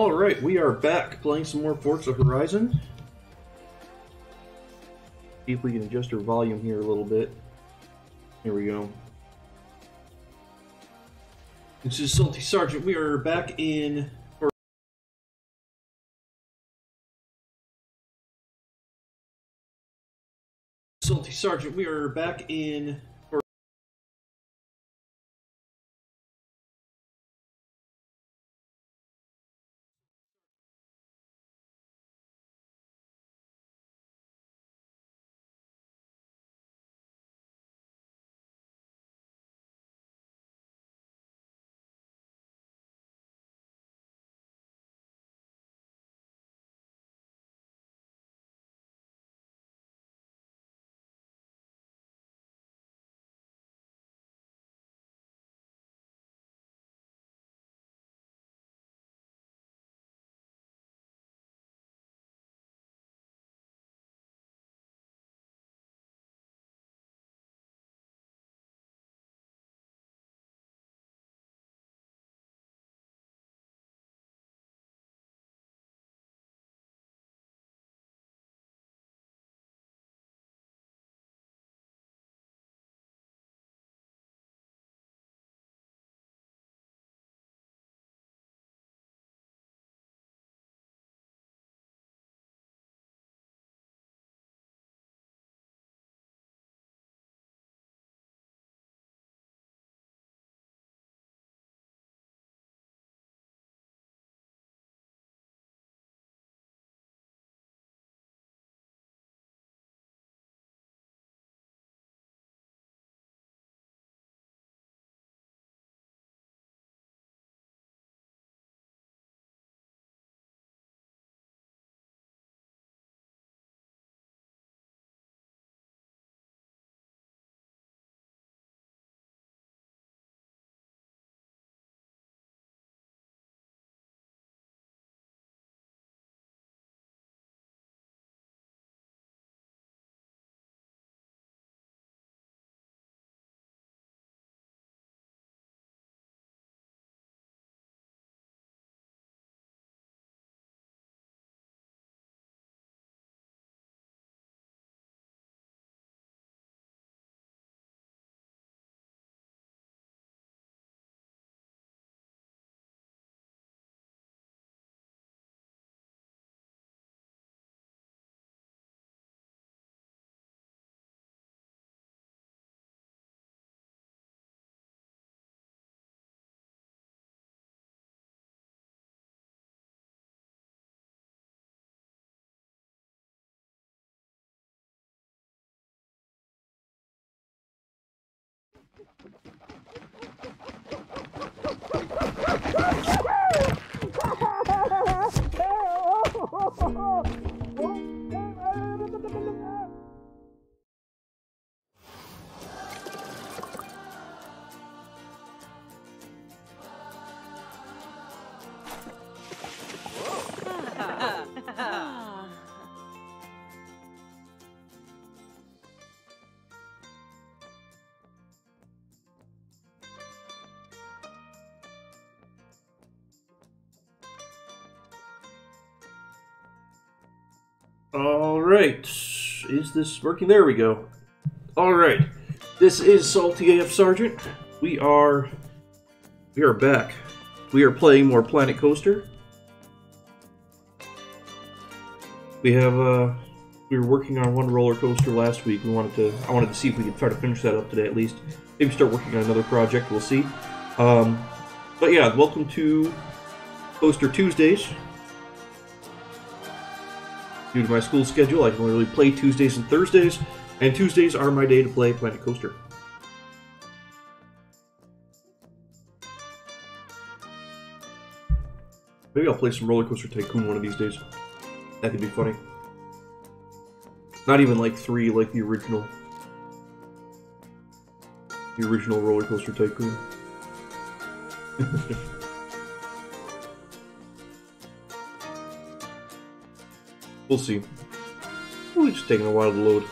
Alright, we are back playing some more Forza Horizon. See if we can adjust our volume here a little bit. Here we go. This is Salty Sergeant. We are back in... Salty Sergeant, we are back in... Alright, is this working? There we go. Alright, this is Salty AF Sergeant. We are back. We are playing more Planet Coaster. We were working on one roller coaster last week. I wanted to see if we could try to finish that up today at least. Maybe start working on another project, we'll see. But yeah, welcome to Coaster Tuesdays. Due to my school schedule, I can only really play Tuesdays and Thursdays, and Tuesdays are my day to play Planet Coaster. Maybe I'll play some Roller Coaster Tycoon one of these days. That could be funny. Not even like 3 like the original. The original Roller Coaster Tycoon. We'll see. It's just taking a while to load.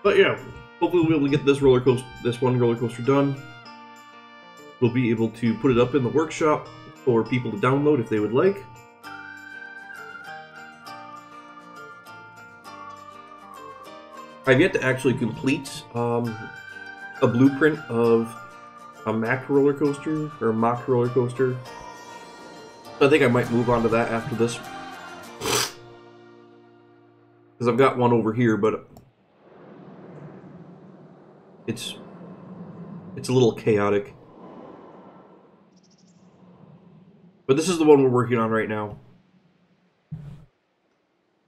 But yeah, hopefully we'll be able to get this one roller coaster done. We'll be able to put it up in the workshop for people to download if they would like. I've yet to actually complete a blueprint of a Mack roller coaster, or a Mach roller coaster. I think I might move on to that after this. Because I've got one over here, but it's a little chaotic. But this is the one we're working on right now.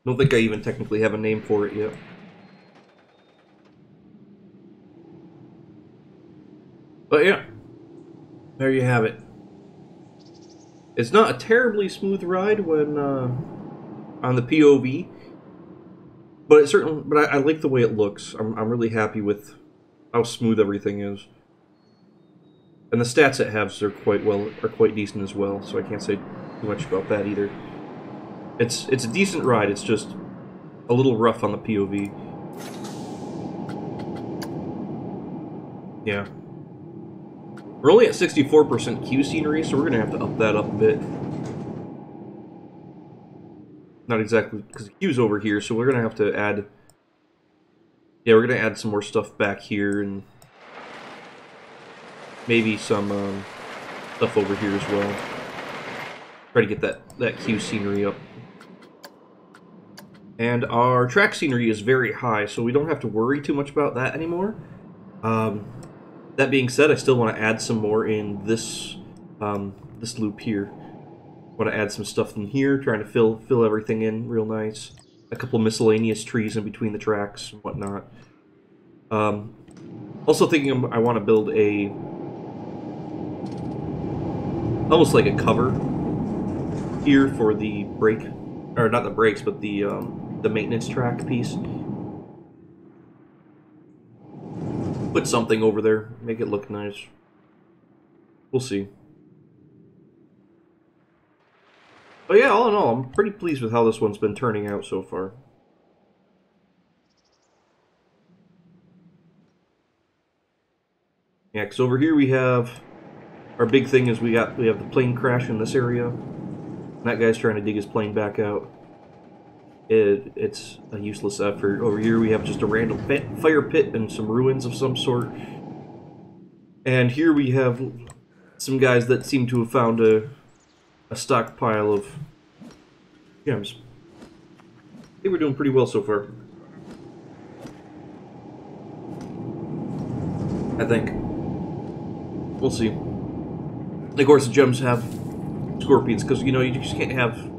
Don't think I even technically have a name for it yet. But yeah, there you have it. It's not a terribly smooth ride when on the POV, but it certainly. But I like the way it looks. I'm really happy with how smooth everything is, and the stats it has are quite decent as well. So I can't say too much about that either. It's a decent ride. It's just a little rough on the POV. Yeah. We're only at 64% Q scenery, so we're going to have to up that up a bit. Not exactly, because the Q's over here, so we're going to have to add... Yeah, we're going to add some more stuff back here, and maybe some stuff over here as well. Try to get that Q scenery up. And our track scenery is very high, so we don't have to worry too much about that anymore. That being said, I still want to add some more in this this loop here. Want to add some stuff in here, trying to fill everything in real nice. A couple miscellaneous trees in between the tracks and whatnot. Also thinking I want to build a almost like a cover here for the brake, or not the brakes, but the maintenance track piece. Put something over there, make it look nice. We'll see. But yeah, all in all, I'm pretty pleased with how this one's been turning out so far. Yeah, because over here we have... Our big thing is we have the plane crash in this area. And that guy's trying to dig his plane back out. It's a useless effort. Over here we have just a random fire pit and some ruins of some sort. And here we have some guys that seem to have found a stockpile of gems. I think we're doing pretty well so far. I think. We'll see. And of course the gems have scorpions, because, you know, you just can't have...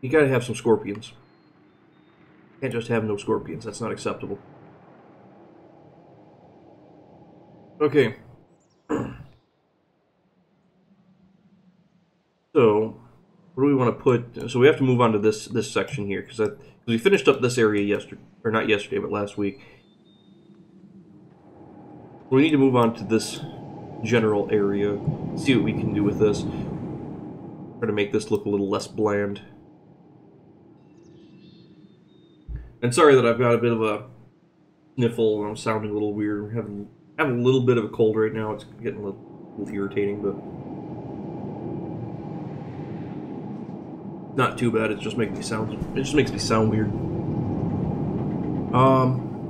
You gotta have some scorpions. Can't just have no scorpions. That's not acceptable. Okay. So, what do we want to put? So we have to move on to this section here, because we finished up this area yesterday, or not yesterday, but last week. We need to move on to this general area. See what we can do with this. Try to make this look a little less bland. And sorry that I've got a bit of a sniffle and I'm sounding a little weird. I'm having a little bit of a cold right now. It's getting a little irritating, but not too bad. It just makes me sound. It just makes me sound weird.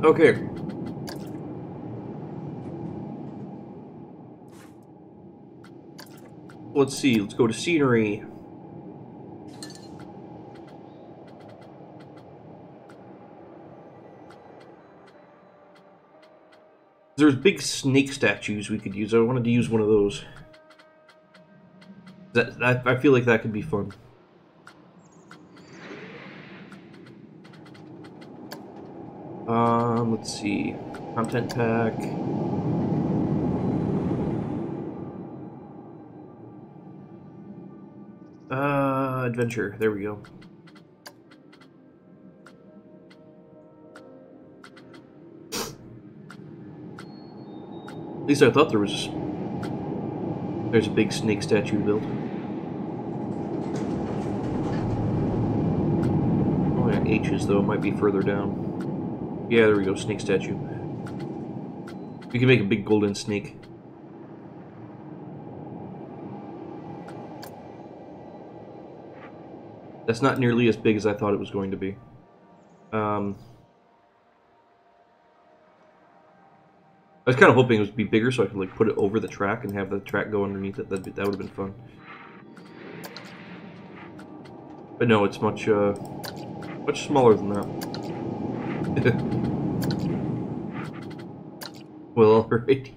Okay. Let's see. Let's go to scenery. There's big snake statues we could use. I wanted to use one of those. I feel like that could be fun. Let's see. Content pack. Adventure. There we go. At least I thought there's a big snake statue built. Oh yeah, H's though, might be further down. Yeah, there we go, snake statue. We can make a big golden snake. That's not nearly as big as I thought it was going to be. I was kind of hoping it would be bigger so I could like put it over the track and have the track go underneath it. That would have been fun. But no, it's much much smaller than that. Well, alright.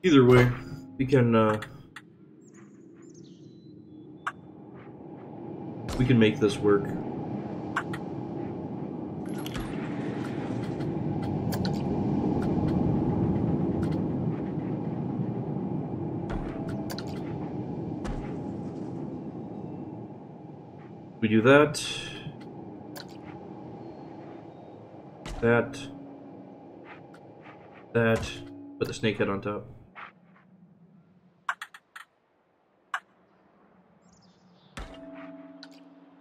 Either way, we can make this work. We do that. That. Put the snake head on top.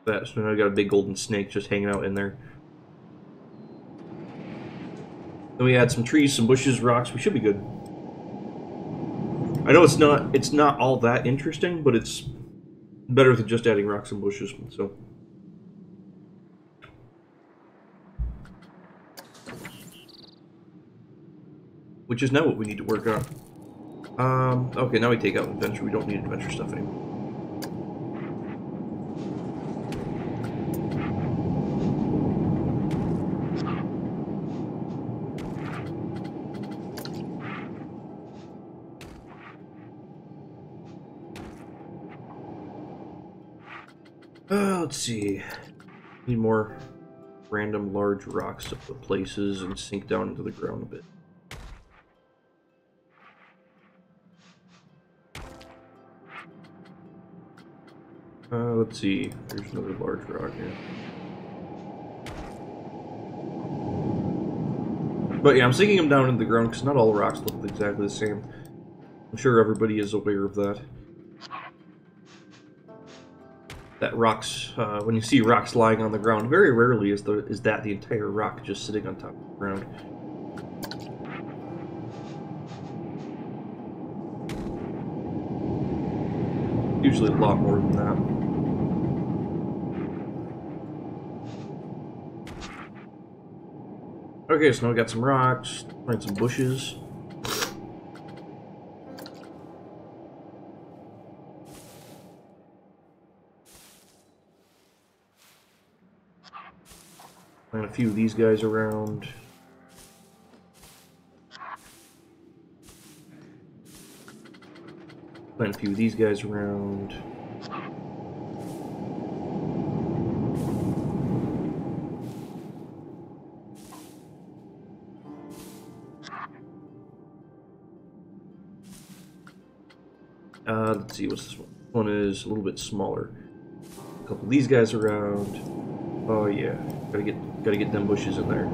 That. So now we got a big golden snake just hanging out in there. Then we add some trees, some bushes, rocks. We should be good. I know it's not all that interesting, but it's better than just adding rocks and bushes. So. Which is now what we need to work on. Okay, now we take out adventure. We don't need adventure stuff anymore. Let's see. Need more random large rocks to put places and sink down into the ground a bit. Let's see. There's another large rock here. But yeah, I'm sinking them down into the ground because not all rocks look exactly the same. I'm sure everybody is aware of that. That rocks, when you see rocks lying on the ground, very rarely is that the entire rock just sitting on top of the ground. Usually a lot more than that. Okay, so now we got some rocks, find some bushes. Plant a few of these guys around. Plant a few of these guys around. Let's see, what's this one? This one is a little bit smaller. A couple of these guys around. Oh yeah, gotta get them bushes in there.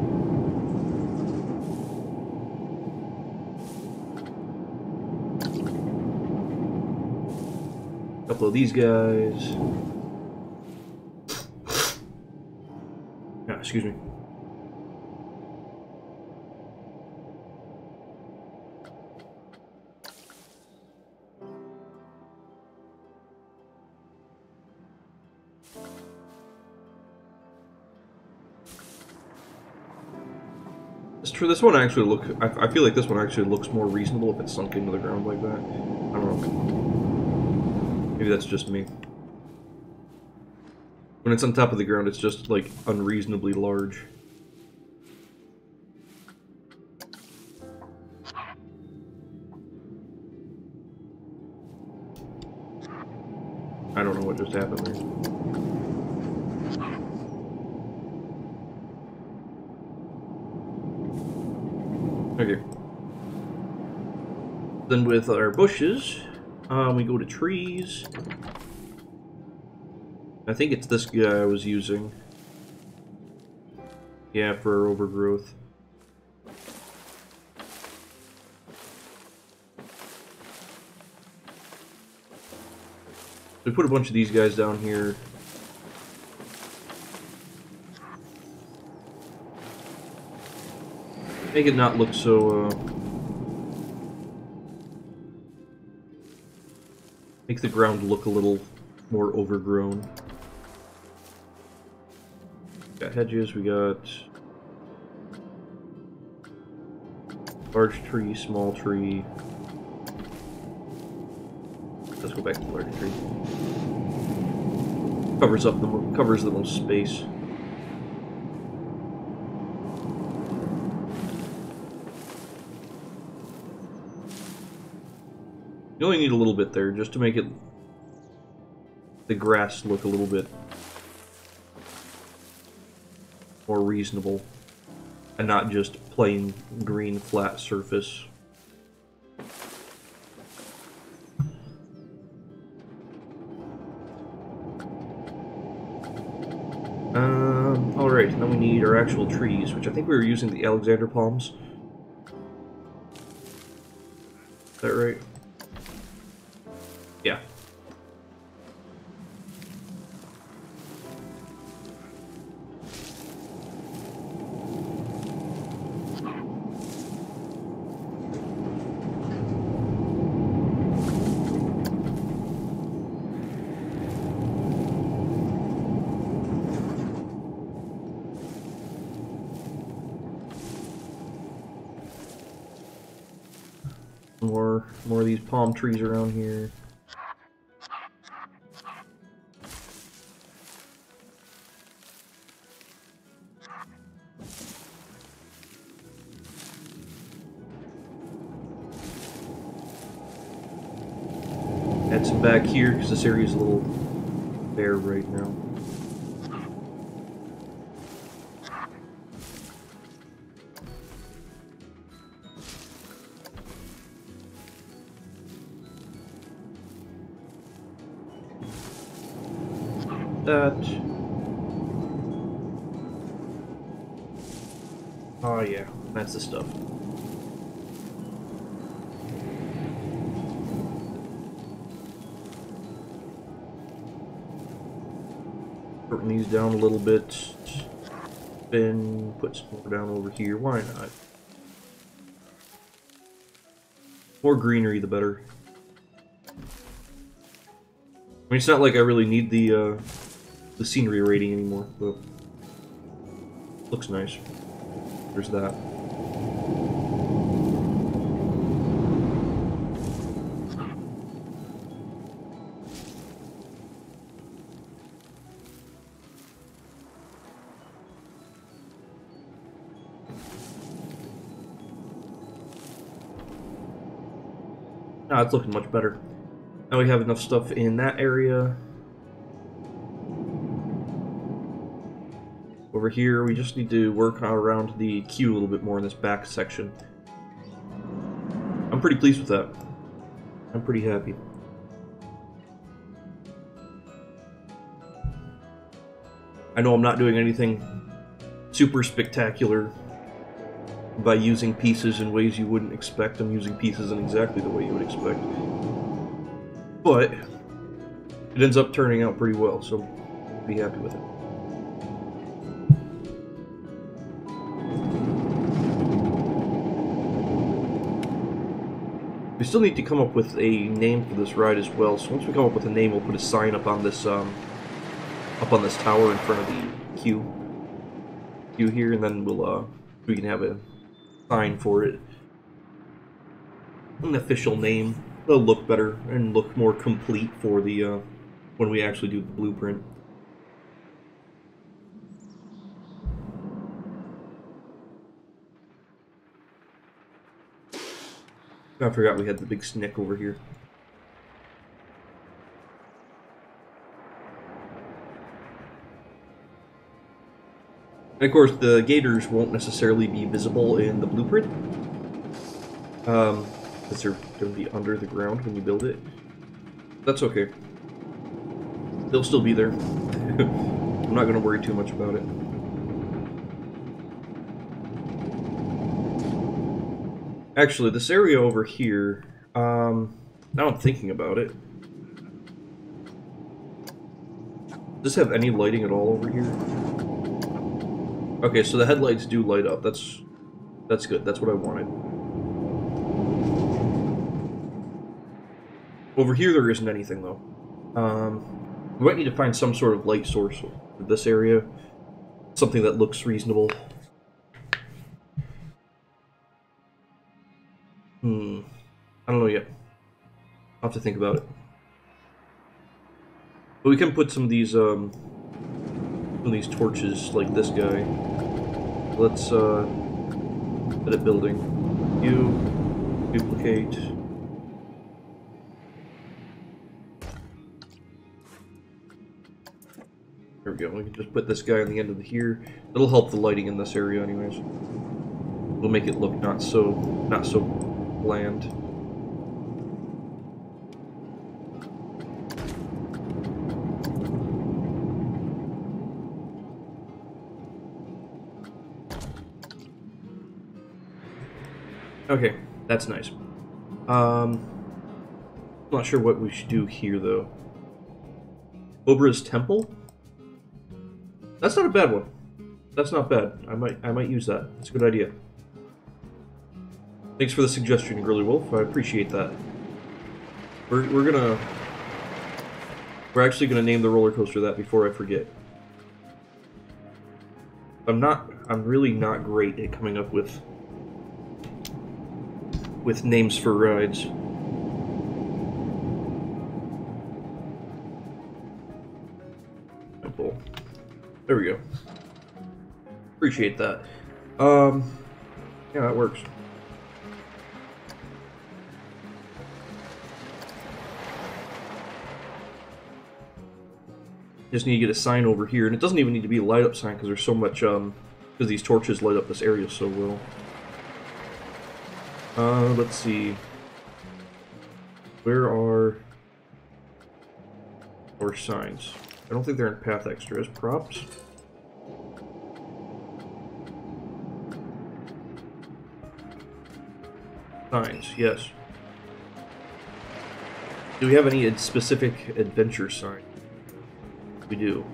A couple of these guys. Excuse me. This one actually I feel like this one actually looks more reasonable if it's sunk into the ground like that. I don't know. Maybe that's just me. When it's on top of the ground, it's just like unreasonably large. I don't know what just happened there. Okay. Then with our bushes, we go to trees. I think it's this guy I was using. Yeah, for overgrowth. We put a bunch of these guys down here. Make it not look so, make the ground look a little more overgrown. Got hedges, we got large tree, small tree. Let's go back to the large tree. Covers the most space. You only need a little bit there just to make the grass look a little bit more reasonable and not just plain green flat surface. Alright, now we need our actual trees, which I think we were using the Alexander palms. Is that right? Yeah. More of these palm trees around here. Add some back here because this area is a little bare right now. That. Oh yeah, that's the stuff. Shorten these down a little bit. Then put some more down over here. Why not? More greenery, the better. I mean, it's not like I really need the scenery rating anymore, but looks nice. There's that. Now it's looking much better. Now we have enough stuff in that area. Over here, we just need to work around the queue a little bit more in this back section. I'm pretty pleased with that. I'm pretty happy. I know I'm not doing anything super spectacular by using pieces in ways you wouldn't expect. I'm using pieces in exactly the way you would expect. But it ends up turning out pretty well, so I'll be happy with it. We still need to come up with a name for this ride as well, so once we come up with a name, we'll put a sign up on this tower in front of the queue here, and then we can have a sign for it. An official name. They'll look better and look more complete for the when we actually do the blueprint. I forgot we had the big snick over here. And of course, the gators won't necessarily be visible in the blueprint, because they're going to be under the ground when you build it. That's okay. They'll still be there. I'm not going to worry too much about it. Actually, this area over here, now I'm thinking about it. Does this have any lighting at all over here? Okay, so the headlights do light up. That's That's good. That's what I wanted. Over here, there isn't anything, though. We might need to find some sort of light source for this area. Something that looks reasonable. I don't know yet. I'll have to think about it. But we can put some of these torches, like this guy. Let's, edit building. You, duplicate. There we go. We can just put this guy on the end of the here. It'll help the lighting in this area, anyways. It'll make it look not so bland. Okay, that's nice. I'm not sure what we should do here, though. Cobra's Temple? That's not a bad one. That's not bad. I might use that. It's a good idea. Thanks for the suggestion, Girly Wolf. I appreciate that. We're actually gonna name the roller coaster that before I forget. I'm really not great at coming up with names for rides. Temple. There we go. Appreciate that. Yeah, that works. Just need to get a sign over here, and it doesn't even need to be a light up sign because there's so much because these torches light up this area so well. Let's see. Where are our signs? I don't think they're in Path Extras. Props? Signs, yes. Do we have any specific adventure sign? We do.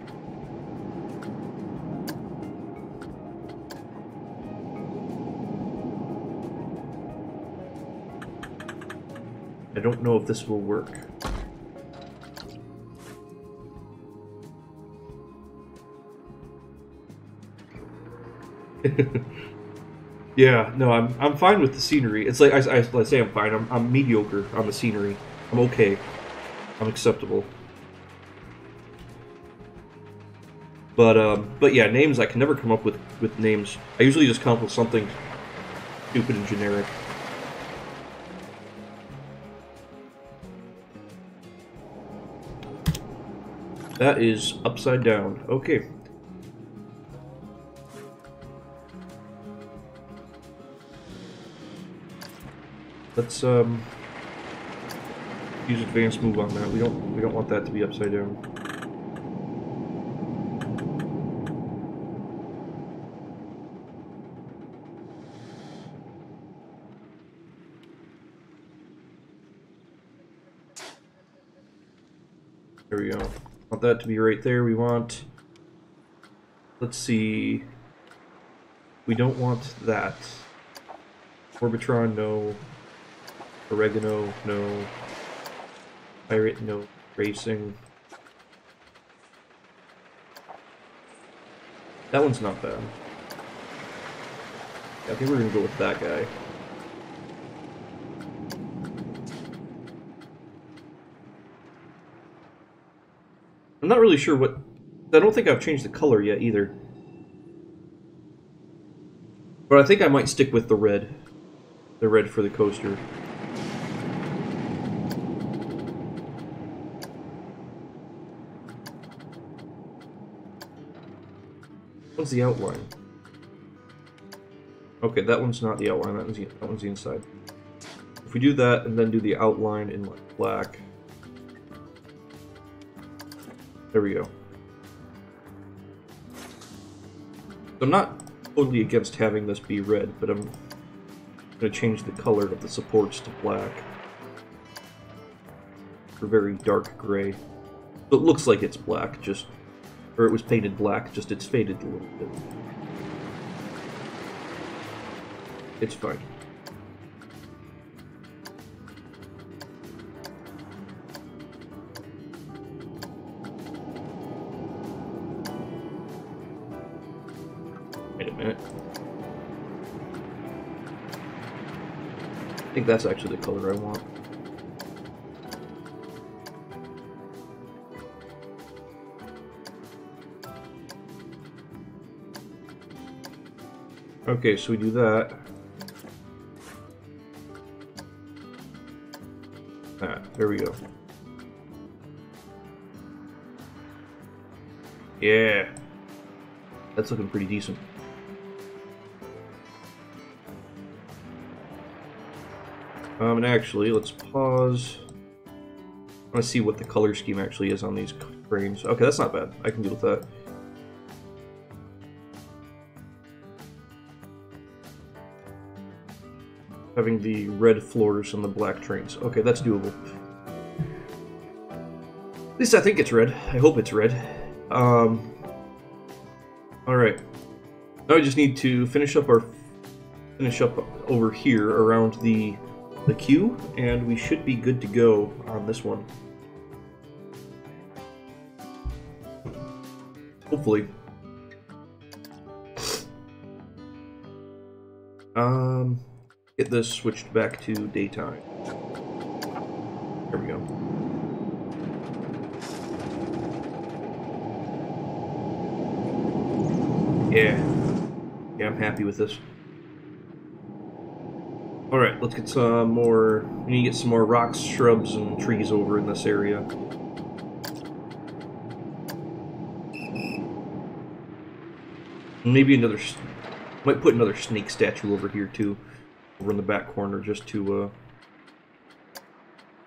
I don't know if this will work. Yeah, no, I'm fine with the scenery. It's like I say I'm fine. I'm mediocre on the scenery. I'm okay. I'm acceptable. But yeah, names I can never come up with names. I usually just come up with something stupid and generic. That is upside down. Okay. Let's use advanced move on that. We don't want that to be upside down. There we go. Want that to be right there. We want... Let's see... We don't want that. Orbitron, no. Oregano, no. Pirate, no. Racing. That one's not bad. I think we're gonna go with that guy. I'm not really sure what... I don't think I've changed the color yet, either. But I think I might stick with the red. The red for the coaster. What's the outline? Okay, that one's not the outline, that one's the inside. If we do that and then do the outline in like black... There we go. So I'm not totally against having this be red, but I'm going to change the color of the supports to black. For very dark gray. So it looks like it's black, just... Or it was painted black, just it's faded a little bit. It's fine. Wait a minute. I think that's actually the color I want. Okay, so we do that. Ah, there we go. Yeah. That's looking pretty decent. And actually, let's pause. I want to see what the color scheme actually is on these cranes. Okay, that's not bad. I can deal with that. Having the red floors and the black trains. Okay, that's doable. At least I think it's red. I hope it's red. Alright. Now we just need to finish up over here around the queue, and we should be good to go on this one. Hopefully. Get this switched back to daytime. There we go. Yeah. Yeah, I'm happy with this. Alright, let's get some more... We need to get some more rocks, shrubs, and trees over in this area. Maybe another... Might put another snake statue over here, too. Over in the back corner, just to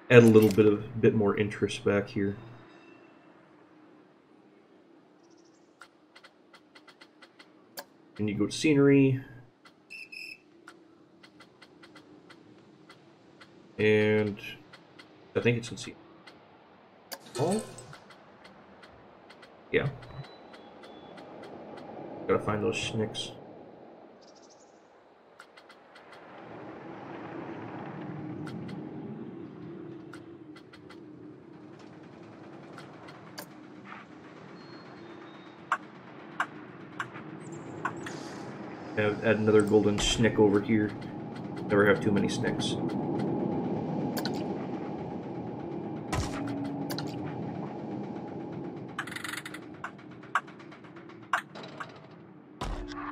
add a little bit more interest back here. And you go to scenery. And I think it's in scenery. Oh? Yeah. Gotta find those snicks. Add another golden snick over here. Never have too many snicks.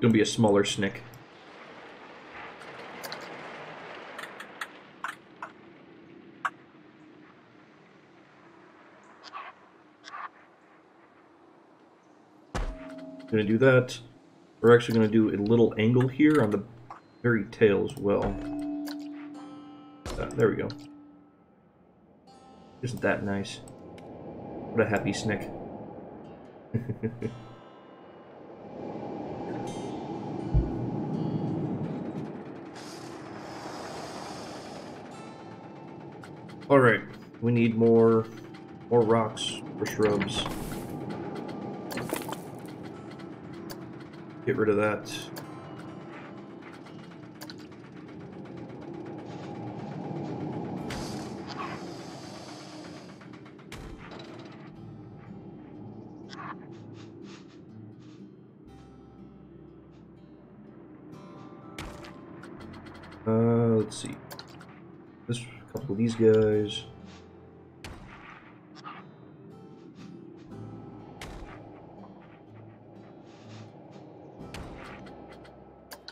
Gonna be a smaller snick. Gonna do that. We're actually going to do a little angle here on the very tail as well. There we go. Isn't that nice? What a happy snick. Alright, we need more rocks for shrubs. Get rid of that. Let's see. This couple of these guys.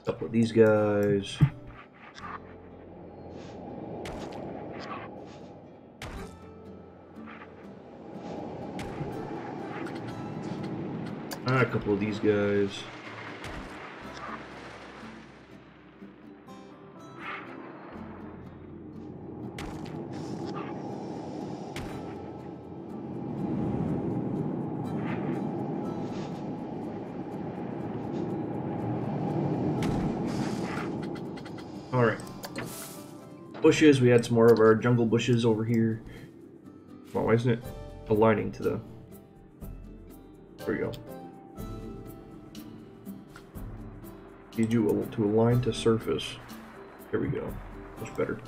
Couple of these guys. A couple of these guys. Alright. Bushes, we had some more of our jungle bushes over here. Well, why isn't it aligning to the... There we go. Need you to align to surface. There we go. Much better.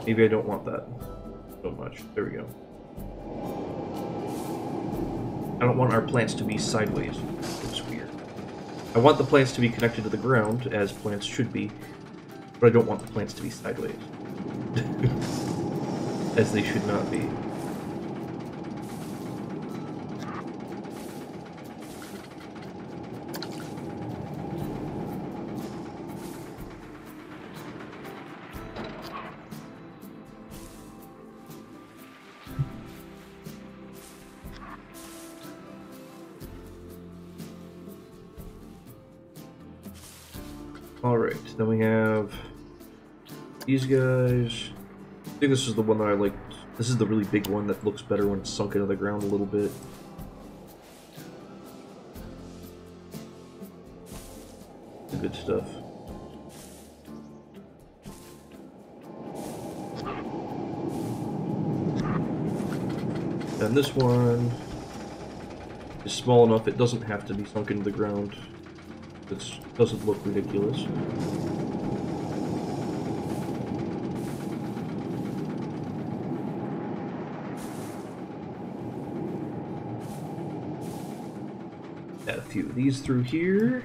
Maybe I don't want that so much. There we go. I don't want our plants to be sideways. It's weird. I want the plants to be connected to the ground, as plants should be, but I don't want the plants to be sideways. As they should not be. Alright, then we have these guys. I think this is the one that I like. This is the really big one that looks better when it's sunk into the ground a little bit. The good stuff. And this one is small enough it doesn't have to be sunk into the ground. It doesn't look ridiculous. Add a few of these through here.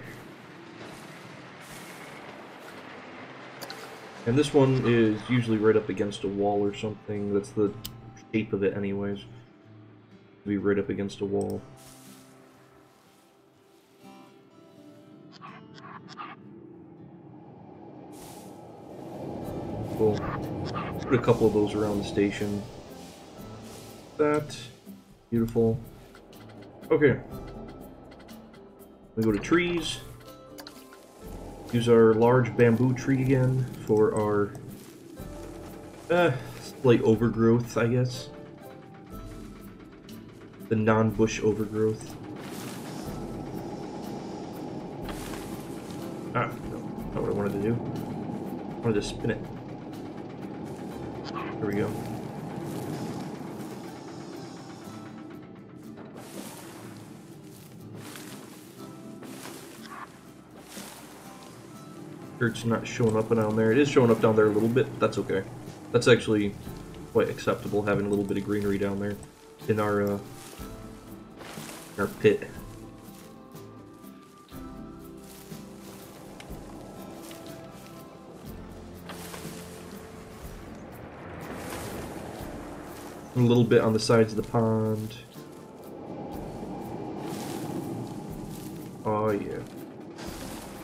And this one is usually right up against a wall or something. That's the shape of it anyways. Be right up against a wall. Cool. Put a couple of those around the station. That. Beautiful. Okay. We go to trees. Use our large bamboo tree again for our slight overgrowth, I guess. The non-bush overgrowth. Ah, no, not what I wanted to do. I wanted to spin it. There we go. It's not showing up down there. It is showing up down there a little bit. That's okay. That's actually quite acceptable, having a little bit of greenery down there in our pit. A little bit on the sides of the pond. Oh yeah.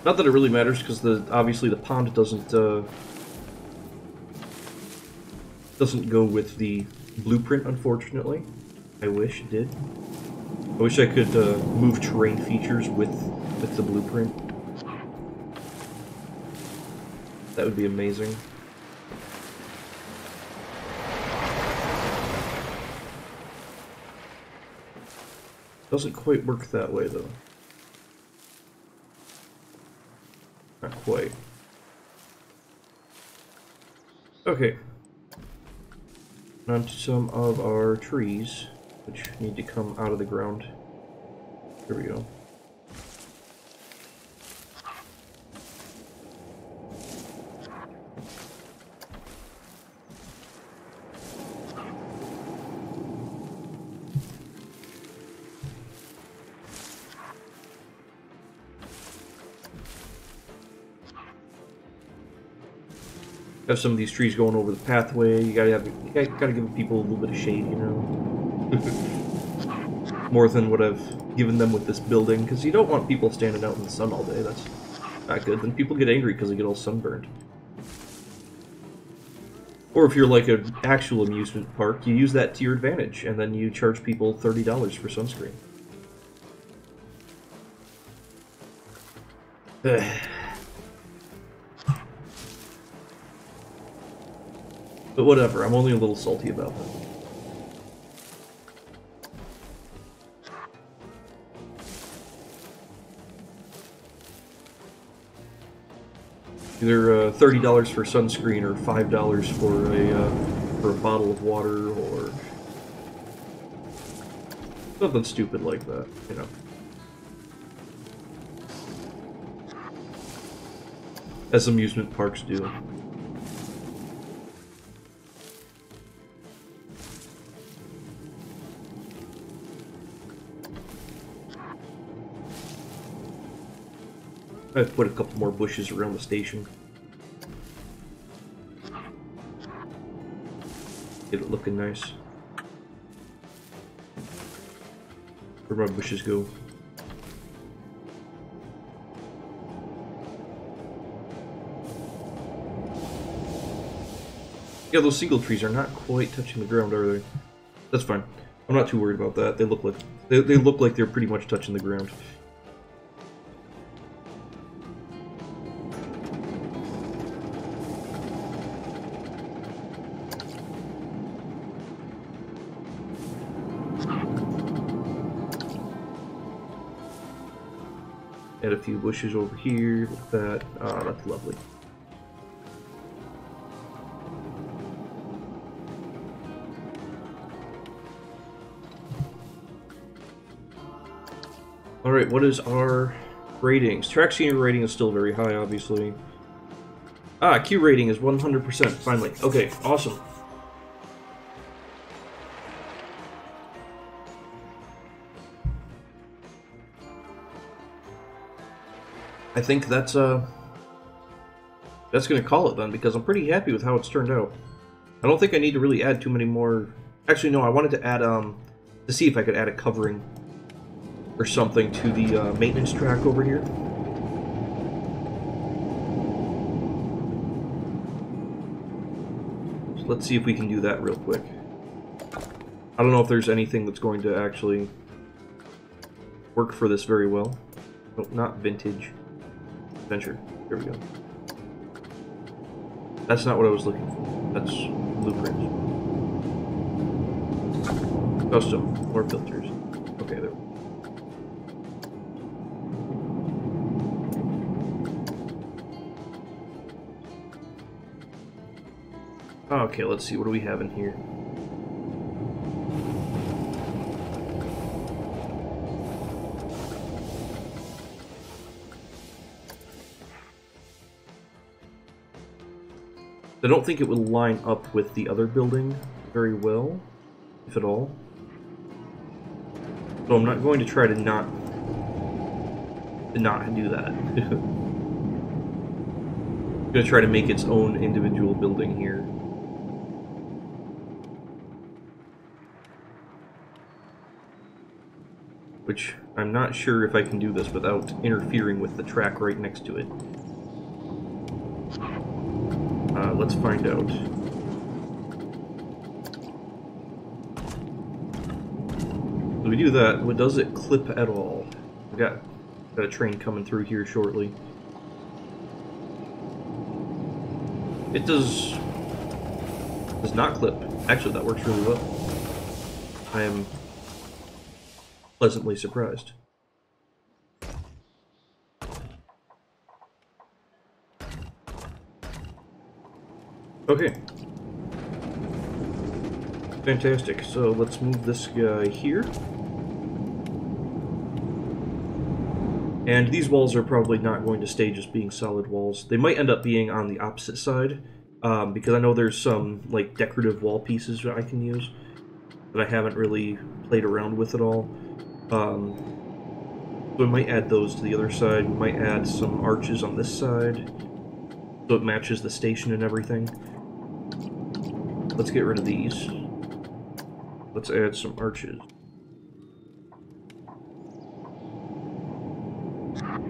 Not that it really matters, because obviously the pond doesn't go with the blueprint, unfortunately. I wish it did. I wish I could move terrain features with the blueprint. That would be amazing. Doesn't quite work that way, though. Not quite. Okay. On to some of our trees, which need to come out of the ground. Here we go. Have some of these trees going over the pathway. You gotta give people a little bit of shade, you know. More than what I've given them with this building, because you don't want people standing out in the sun all day. That's not good. Then people get angry because they get all sunburned. Or if you're like an actual amusement park, you use that to your advantage, and then you charge people $30 for sunscreen. But whatever, I'm only a little salty about that. Either $30 for sunscreen or $5 for for a bottle of water or something stupid like that, you know. As amusement parks do. I've put a couple more bushes around the station. Get it looking nice. Where'd my bushes go? Yeah, those single trees are not quite touching the ground, are they? That's fine. I'm not too worried about that. They look like they look like they're pretty much touching the ground. Add a few bushes over here. Look at that. Ah, that's lovely. Alright, what is our ratings? Track scenery rating is still very high, obviously. Ah, Q rating is 100%, finally. Okay, awesome. I think that's gonna call it then, because I'm pretty happy with how it's turned out. I don't think I need to really add too many more... Actually, no, I wanted to add, to see if I could add a covering or something to the maintenance track over here. So let's see if we can do that real quick. I don't know if there's anything that's going to actually work for this very well. Nope, not vintage. Adventure. There we go. That's not what I was looking for. That's blueprint. Custom. More filters. Okay, there we go. Okay, let's see. What do we have in here? I don't think it would line up with the other building very well, if at all. So I'm not going to try to not do that. I'm going to try to make its own individual building here. Which I'm not sure if I can do this without interfering with the track right next to it. Let's find out. So we do that. What does it clip at all? We got a train coming through here shortly. It does not clip. Actually, that works really well. I am pleasantly surprised. Okay. Fantastic. So let's move this guy here. And these walls are probably not going to stay just being solid walls. They might end up being on the opposite side, because I know there's some like decorative wall pieces that I can use that I haven't really played around with at all. So we might add those to the other side. We might add some arches on this side so it matches the station and everything. Let's get rid of these. Let's add some arches.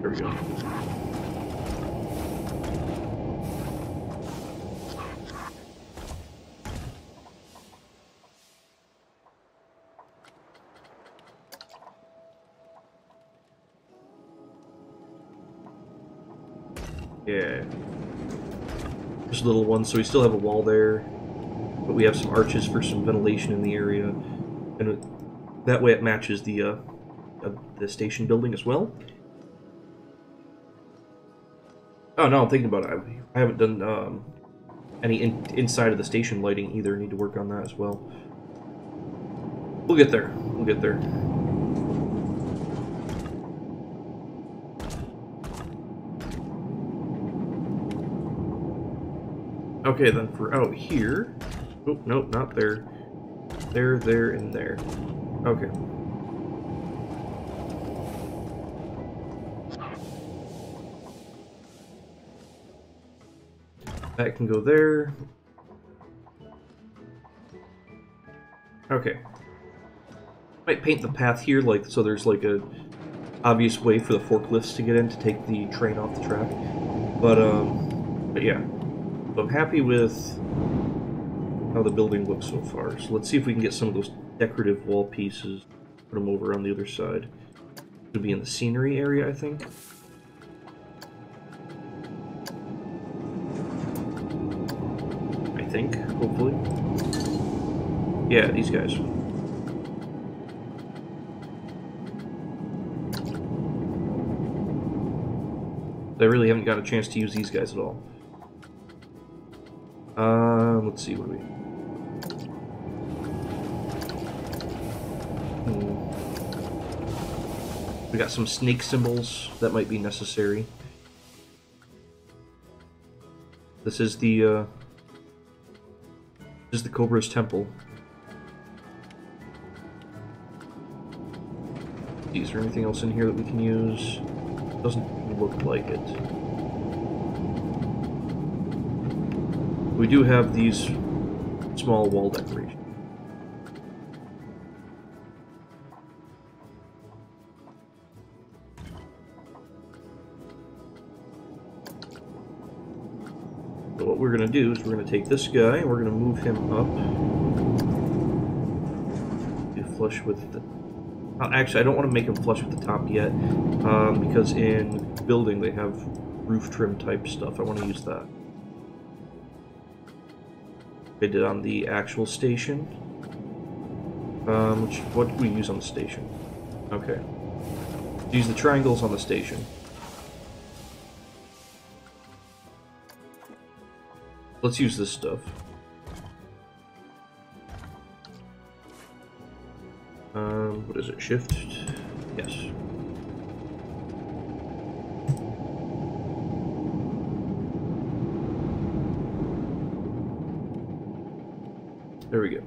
There we go. Yeah. Just a little one, so we still have a wall there, but we have some arches for some ventilation in the area, and that way it matches the station building as well. Oh no, I'm thinking about it. I haven't done any inside of the station lighting either. Need to work on that as well. We'll get there. We'll get there. Okay, then for out here... Oh, nope, not there. There, and there. Okay. That can go there. Okay. Might paint the path here, like, so there's like a obvious way for the forklifts to get in to take the train off the track. But yeah. So I'm happy with how the building looks so far. So let's see if we can get some of those decorative wall pieces, put them over on the other side. It'll be in the scenery area, I think. Hopefully. Yeah, these guys. I really haven't got a chance to use these guys at all. Let's see, what do we... We got some snake symbols that might be necessary. This is the Cobra's Temple. Is there anything else in here that we can use? Doesn't look like it. We do have these small wall decorations. So what we're going to do is we're going to take this guy and we're going to move him up. Be flush with the... actually, I don't want to make him flush with the top yet, because in building they have roof trim type stuff. I want to use that. I did on the actual station. What do we use on the station? Okay. Use the triangles on the station. Let's use this stuff. What is it? Shift? Yes. There we go.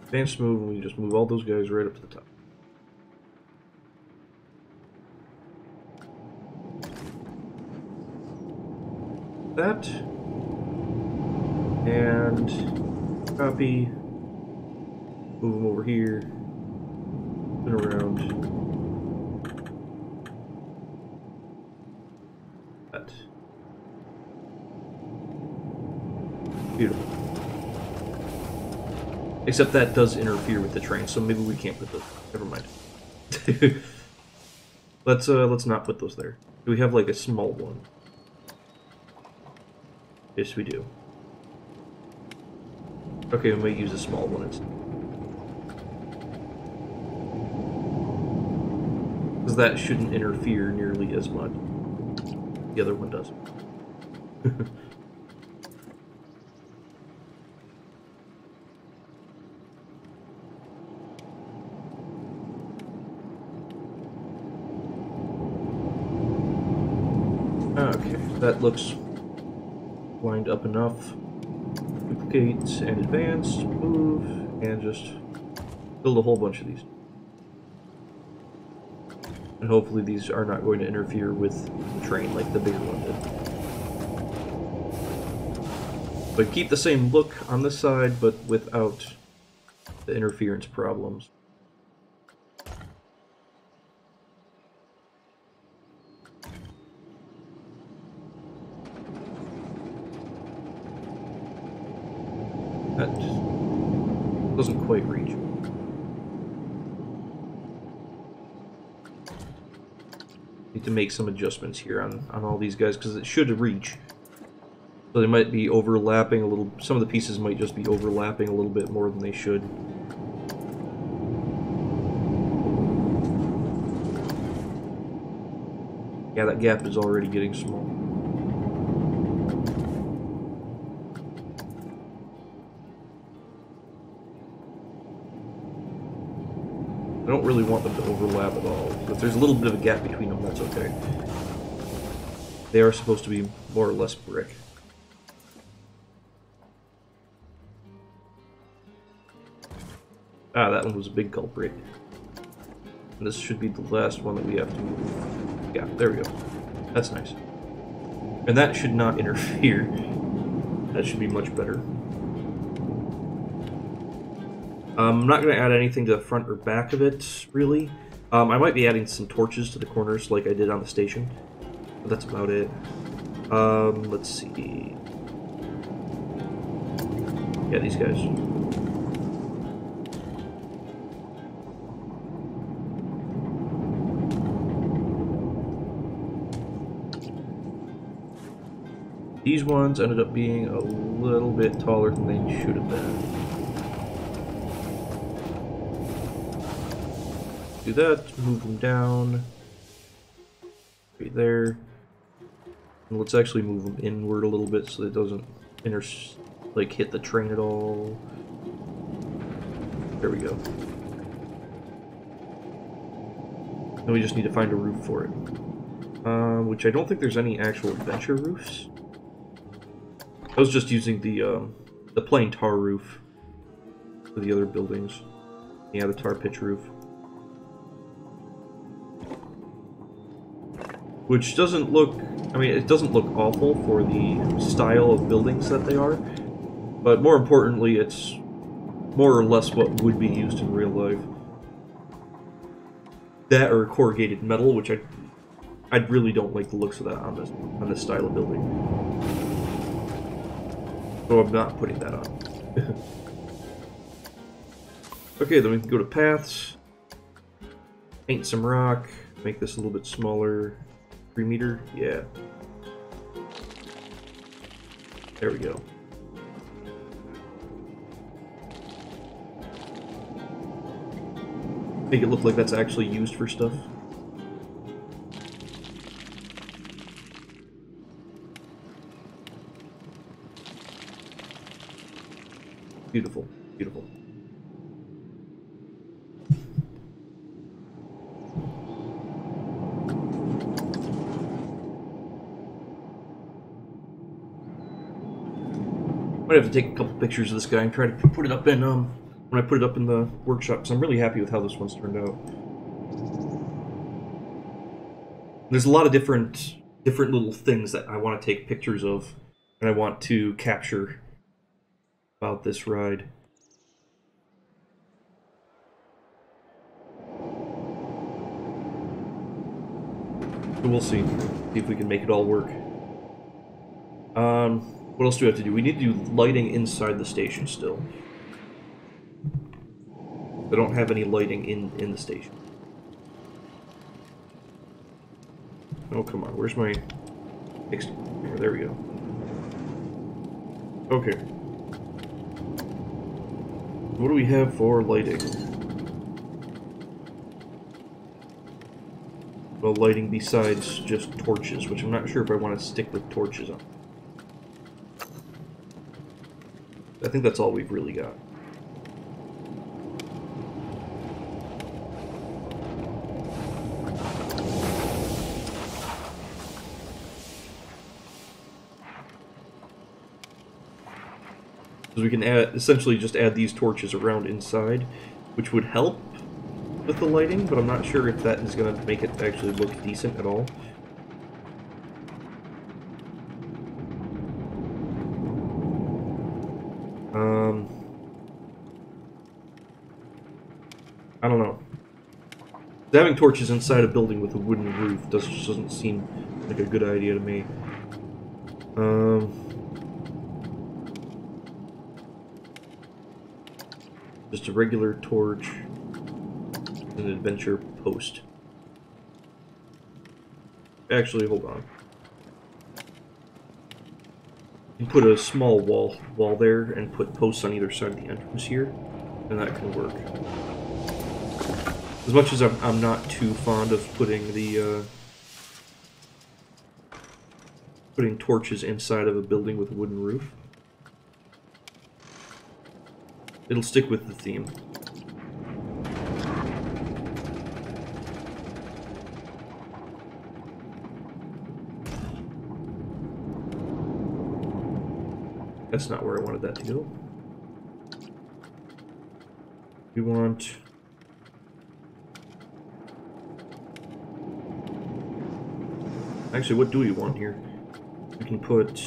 Advanced move, and we just move all those guys right up to the top. That. And copy. Move them over here. Spin around. That. Beautiful. Except that does interfere with the train, so maybe we can't put those. Never mind. Let's not put those there. Do we have like a small one? Yes, we do. Okay, we might use a small one instead. Because that shouldn't interfere nearly as much. The other one does. Okay, that looks lined up enough. Duplicate and advance, move, and just build a whole bunch of these. And hopefully these are not going to interfere with the train like the bigger one did. But keep the same look on this side, but without the interference problems. That doesn't quite reach. Need to make some adjustments here on all these guys because it should reach. So they might be overlapping a little. Some of the pieces might just be overlapping a little bit more than they should. Yeah, that gap is already getting small. I don't really want them to overlap at all. If there's a little bit of a gap between them, that's okay. They are supposed to be more or less brick. Ah, that one was a big culprit. And this should be the last one that we have to move. Yeah, there we go. That's nice. And that should not interfere. That should be much better. I'm not going to add anything to the front or back of it, really. I might be adding some torches to the corners like I did on the station. But that's about it. Let's see. Yeah, these guys. These ones ended up being a little bit taller than they should have been. Do that, move them down. Right there. And let's actually move them inward a little bit so that it doesn't hit the train at all. There we go. Then we just need to find a roof for it. Which I don't think there's any actual adventure roofs. I was just using the plain tar roof for the other buildings. Yeah, the tar pitch roof. Which doesn't look, I mean, it doesn't look awful for the style of buildings that they are, but more importantly, it's more or less what would be used in real life. That or corrugated metal, which I really don't like the looks of that on this style of building. So I'm not putting that on. Okay, then we can go to paths, paint some rock, make this a little bit smaller. 3 meter? Yeah. There we go. Make it look like that's actually used for stuff. Beautiful, beautiful. Might have to take a couple pictures of this guy and try to put it up in when I put it up in the workshop, because I'm really happy with how this one's turned out. There's a lot of different little things that I want to take pictures of and I want to capture about this ride. So we'll see if we can make it all work. What else do we have to do? We need to do lighting inside the station still. I don't have any lighting in the station. Oh, come on. Where's my... There we go. Okay. What do we have for lighting? Well, lighting besides just torches, which I'm not sure if I want to stick with torches on. I think that's all we've really got. Because we can essentially just add these torches around inside, which would help with the lighting, but I'm not sure if that is going to make it actually look decent at all. I don't know. Having torches inside a building with a wooden roof doesn't seem like a good idea to me. Just a regular torch, an adventure post. Actually, hold on. You can put a small wall there and put posts on either side of the entrance here, and that can work. As much as I'm not too fond of putting the putting torches inside of a building with a wooden roof, it'll stick with the theme. That's not where I wanted that to go. We want... Actually, what do we want here? We can put...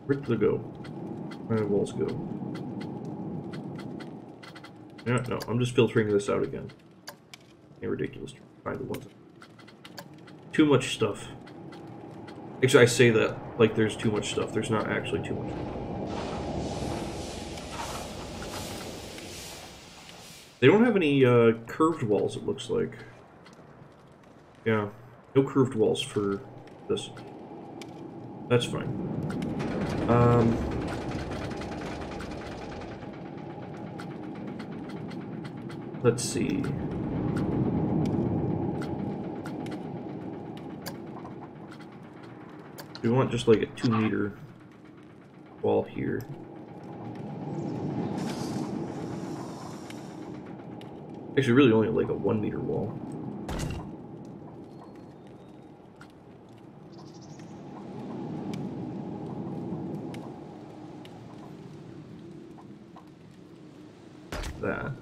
Where do they go? Where do the walls go? Yeah, no, I'm just filtering this out again. Yeah, ridiculous to find the ones. Too much stuff. Actually, I say that like there's too much stuff. There's not actually too much. They don't have any curved walls, it looks like. Yeah, no curved walls for this. That's fine. Let's see. We want just like a 2-meter wall here. Actually, really only like a 1-meter wall. That.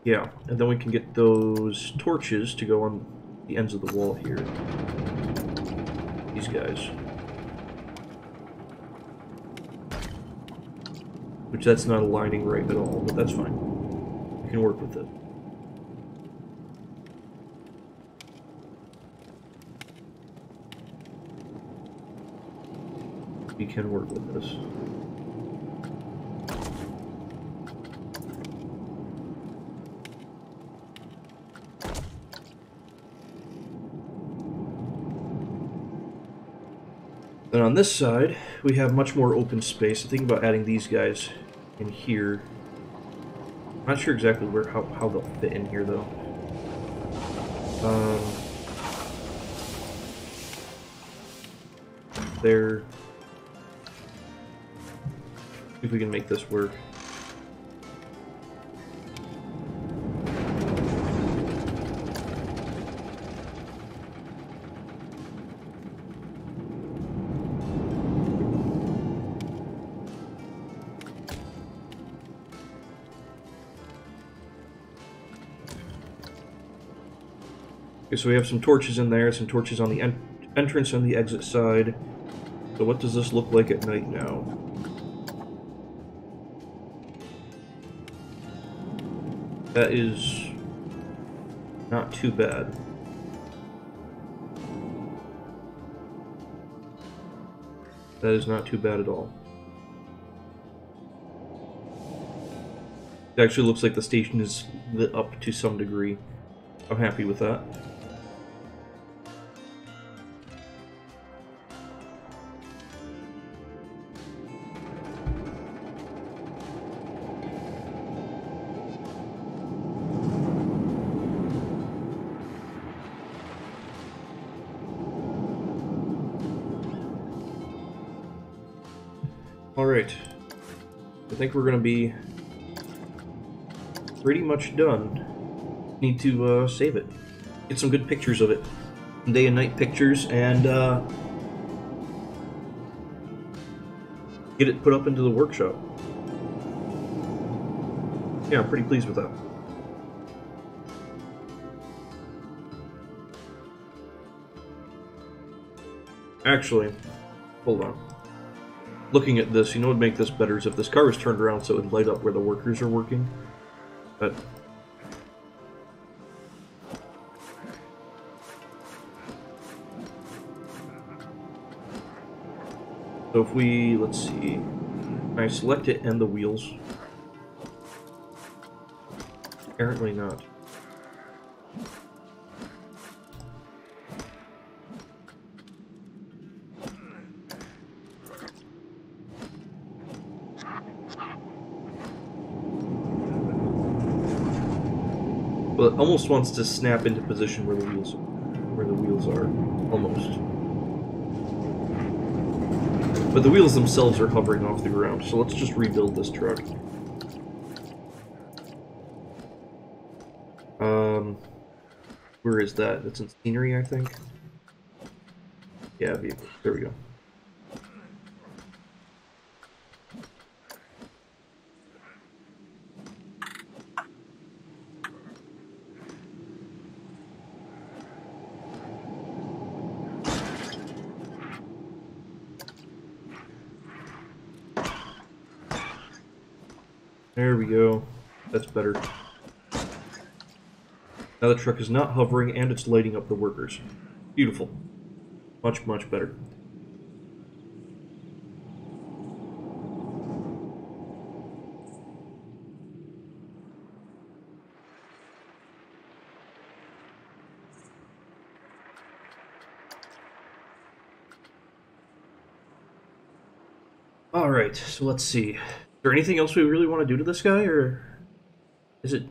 Yeah, and then we can get those torches to go on the ends of the wall here. These guys. Which that's not aligning right at all, but that's fine. We can work with it. We can work with this. Then on this side, we have much more open space. I'm thinking about adding these guys in here. I'm not sure exactly where how they'll fit in here though. There. See if we can make this work. Okay, so we have some torches in there, some torches on the entrance and the exit side. So what does this look like at night now? That is not too bad. That is not too bad at all. It actually looks like the station is lit up to some degree. I'm happy with that. Alright, I think we're going to be pretty much done. Need to save it. Get some good pictures of it. Day and night pictures, and get it put up into the workshop. Yeah, I'm pretty pleased with that. Actually, hold on. Looking at this, you know what would make this better is if this car was turned around so it would light up where the workers are working. But so if we, let's see, can I select it and the wheels? Apparently not. Well, it almost wants to snap into position where the wheels are. where the wheels are. Almost. But the wheels themselves are hovering off the ground, so let's just rebuild this truck. Where is that? That's in scenery, I think. Yeah, vehicle. There we go. There we go. That's better. Now the truck is not hovering and it's lighting up the workers. Beautiful. Much, much better. Alright, so let's see. Is there anything else we really want to do to this guy, or is it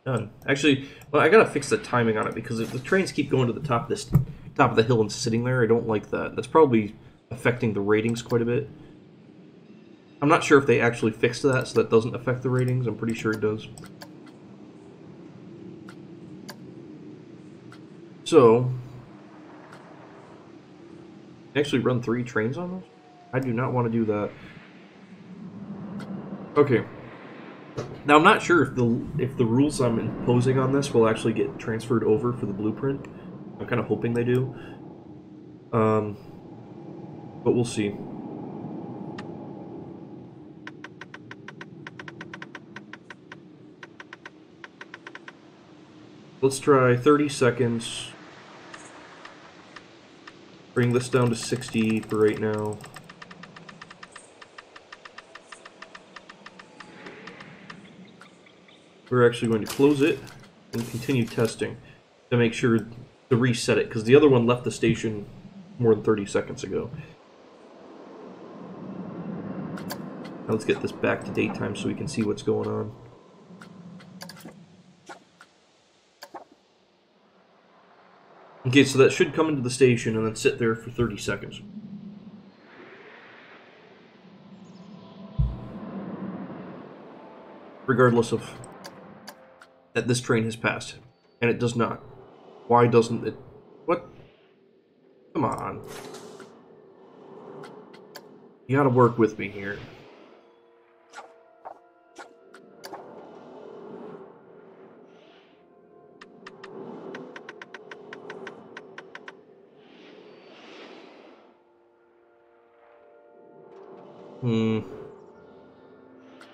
done? Actually, well, I gotta fix the timing on it, because if the trains keep going to the top of the hill and sitting there, I don't like that. That's probably affecting the ratings quite a bit. I'm not sure if they actually fixed that, so that doesn't affect the ratings. I'm pretty sure it does. So, actually run 3 trains on this? I do not want to do that. Okay. Now I'm not sure if the rules I'm imposing on this will actually get transferred over for the blueprint. I'm kind of hoping they do. But we'll see. Let's try 30 seconds. Bring this down to 60 for right now. We're actually going to close it and continue testing to make sure to reset it, because the other one left the station more than 30 seconds ago. Now let's get this back to daytime so we can see what's going on. Okay, so that should come into the station and then sit there for 30 seconds. Regardless of that this train has passed. And it does not. Why doesn't it? What? Come on. You gotta work with me here.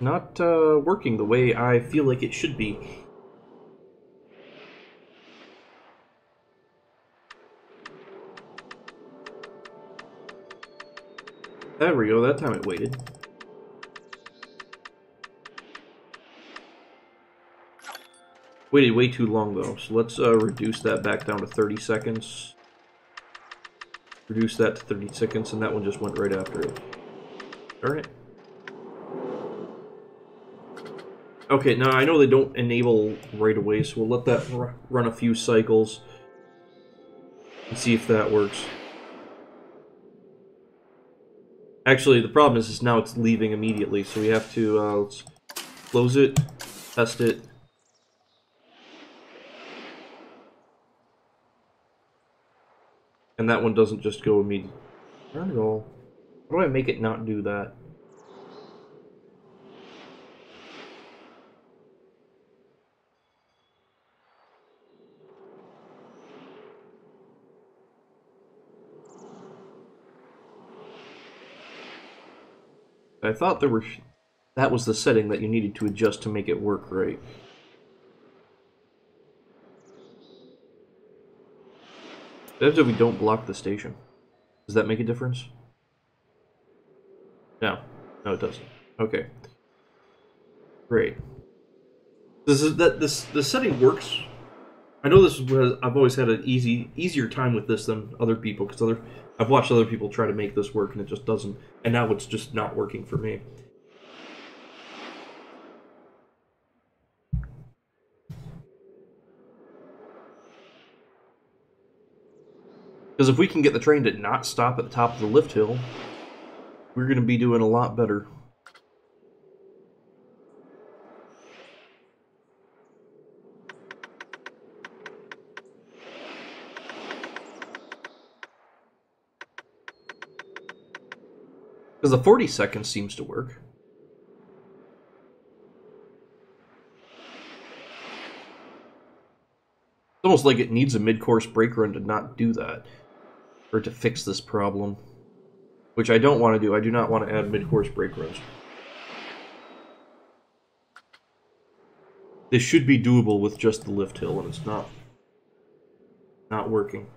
Not working the way I feel like it should be. There we go, that time it waited. Waited way too long though, so let's reduce that back down to 30 seconds. Reduce that to 30 seconds, and that one just went right after it. Darn it. Okay, now I know they don't enable right away, so we'll let that run a few cycles and see if that works. Actually, the problem is now it's leaving immediately, so we have to let's close it, test it. And that one doesn't just go immediately. Not at all. How do I make it not do that? I thought that was the setting that you needed to adjust to make it work right. That's if we don't block the station. Does that make a difference? No. No, it doesn't. Okay. Great. The setting works. I know this is where I've always had an easier time with this than other people, because I've watched other people try to make this work and it just doesn't, and now it's just not working for me. Because if we can get the train to not stop at the top of the lift hill, we're going to be doing a lot better. Because the 40 seconds seems to work. It's almost like it needs a mid-course brake run to not do that. Or to fix this problem. Which I don't want to do. I do not want to add mid-course brake runs. This should be doable with just the lift hill, and it's not working.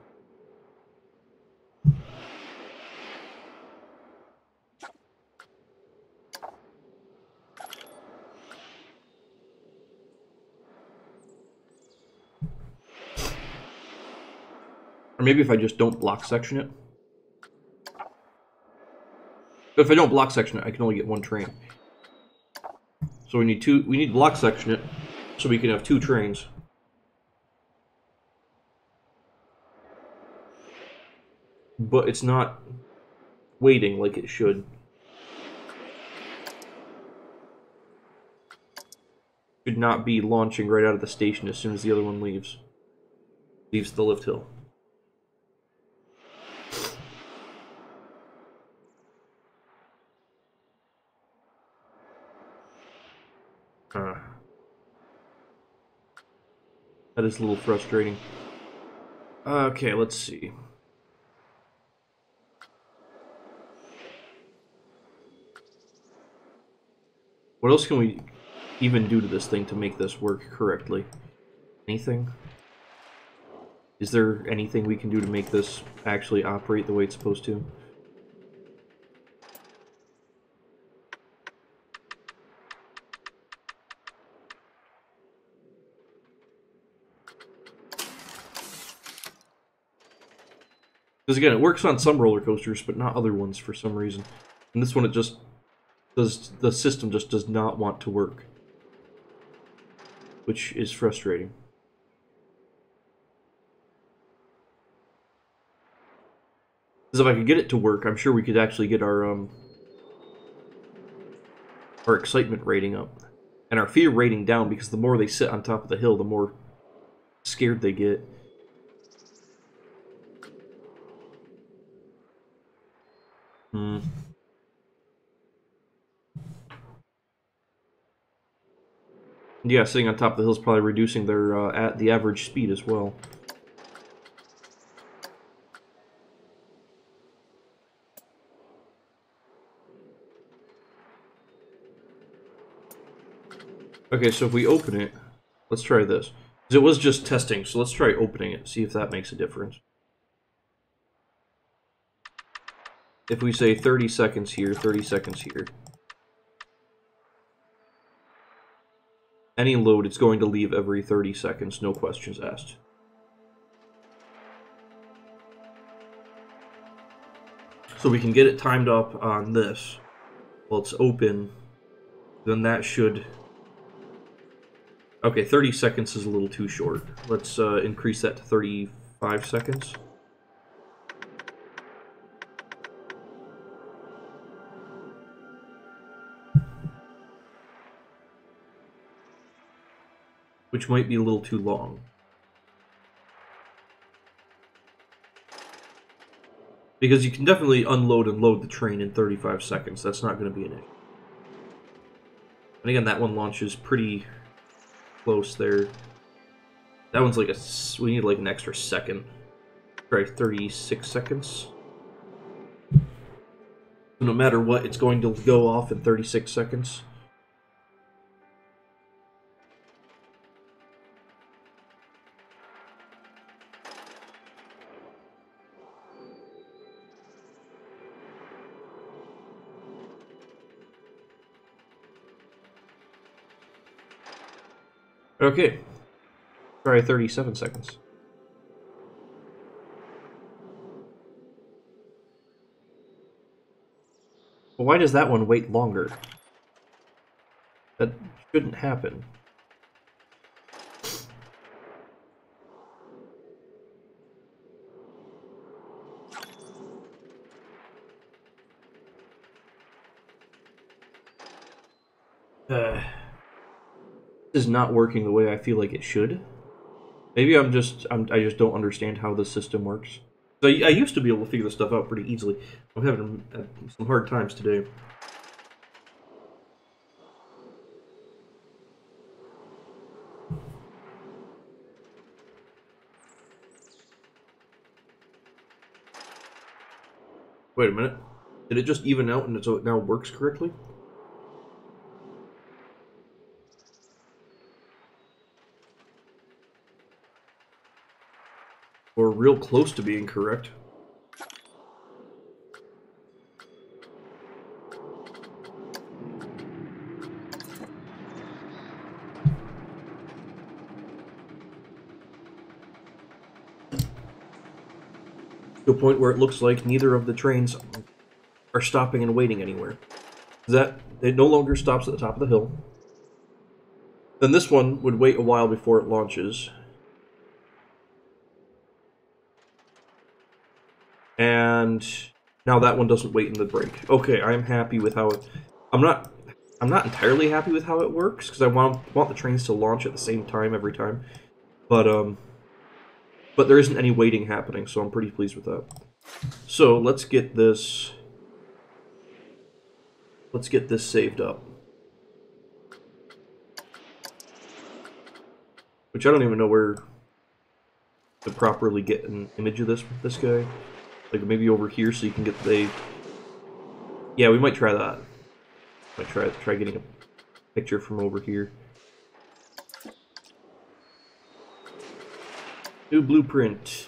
Or maybe if I just don't block section it. But if I don't block section it, I can only get one train. So we need to block section it so we can have 2 trains. But it's not waiting like it should. Should not be launching right out of the station as soon as the other one leaves the lift hill. That is a little frustrating. Okay, let's see. What else can we even do to this thing to make this work correctly? Anything? Is there anything we can do to make this actually operate the way it's supposed to? Because again, it works on some roller coasters, but not other ones for some reason. And this one, it just does. The system just does not want to work, which is frustrating. Because if I could get it to work, I'm sure we could actually get our excitement rating up and our fear rating down. Because the more they sit on top of the hill, the more scared they get. Yeah, sitting on top of the hill is probably reducing their at the average speed as well. Okay, so if we open it, let's try this. Because it was just testing, so let's try opening it, see if that makes a difference. If we say 30 seconds here, 30 seconds here. Any load, it's going to leave every 30 seconds, no questions asked. So we can get it timed up on this. Well, it's open. Then that should... Okay, 30 seconds is a little too short. Let's increase that to 35 seconds. Which might be a little too long. Because you can definitely unload and load the train in 35 seconds. That's not going to be an issue. And again, that one launches pretty close there. That one's like we need like an extra second. Try 36 seconds. So no matter what, it's going to go off in 36 seconds. Okay. Try 37 seconds. Well, why does that one wait longer? That shouldn't happen. This is not working the way I feel like it should. Maybe I just don't understand how the system works. So I used to be able to figure this stuff out pretty easily. I'm having some hard times today. Wait a minute. Did it just even out and so it now works correctly? Or real close to being correct. To a point where it looks like neither of the trains are stopping and waiting anywhere. That it no longer stops at the top of the hill. Then this one would wait a while before it launches. And now that one doesn't wait in the break. Okay, I'm happy with how it... I'm not entirely happy with how it works, because I want the trains to launch at the same time every time. But there isn't any waiting happening, so I'm pretty pleased with that. So let's get this saved up. Which I don't even know where to properly get an image of this guy. Like maybe over here so you can get the... Yeah, we might try that. Might try getting a picture from over here. New blueprint.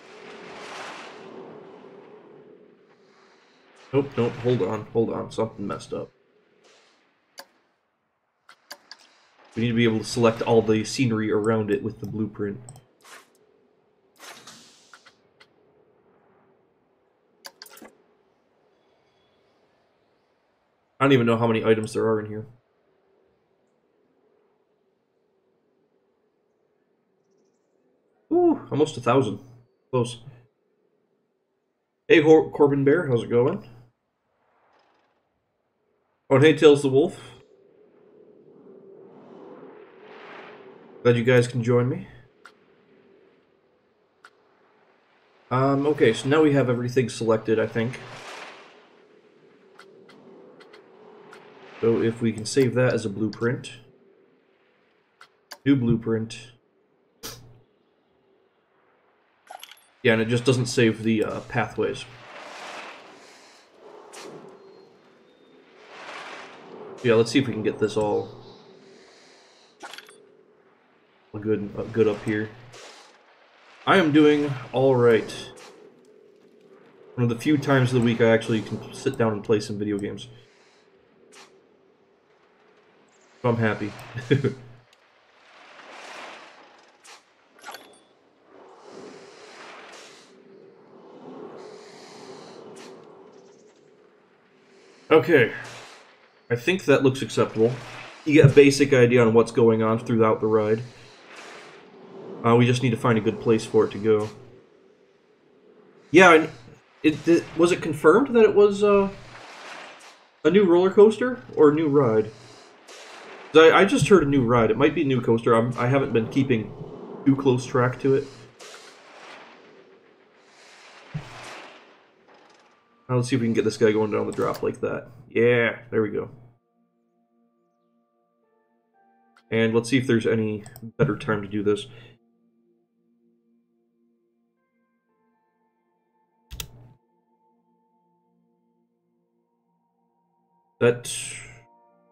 Nope, hold on, something messed up. We need to be able to select all the scenery around it with the blueprint. I don't even know how many items there are in here. Ooh, almost 1,000. Close. Hey, Corbin Bear, how's it going? Oh, and hey, Tails the Wolf. Glad you guys can join me. Okay, so now we have everything selected, I think. So if we can save that as a blueprint. New blueprint. Yeah, and it just doesn't save the pathways. Yeah, let's see if we can get this all good up here. I am doing all right. One of the few times of the week I actually can sit down and play some video games. So I'm happy. Okay. I think that looks acceptable. You get a basic idea on what's going on throughout the ride. We just need to find a good place for it to go. Yeah, was it confirmed that it was a new roller coaster or a new ride? I just heard a new ride. It might be a new coaster. I haven't been keeping too close track to it. Now let's see if we can get this guy going down the drop like that. Yeah, there we go. And let's see if there's any better time to do this.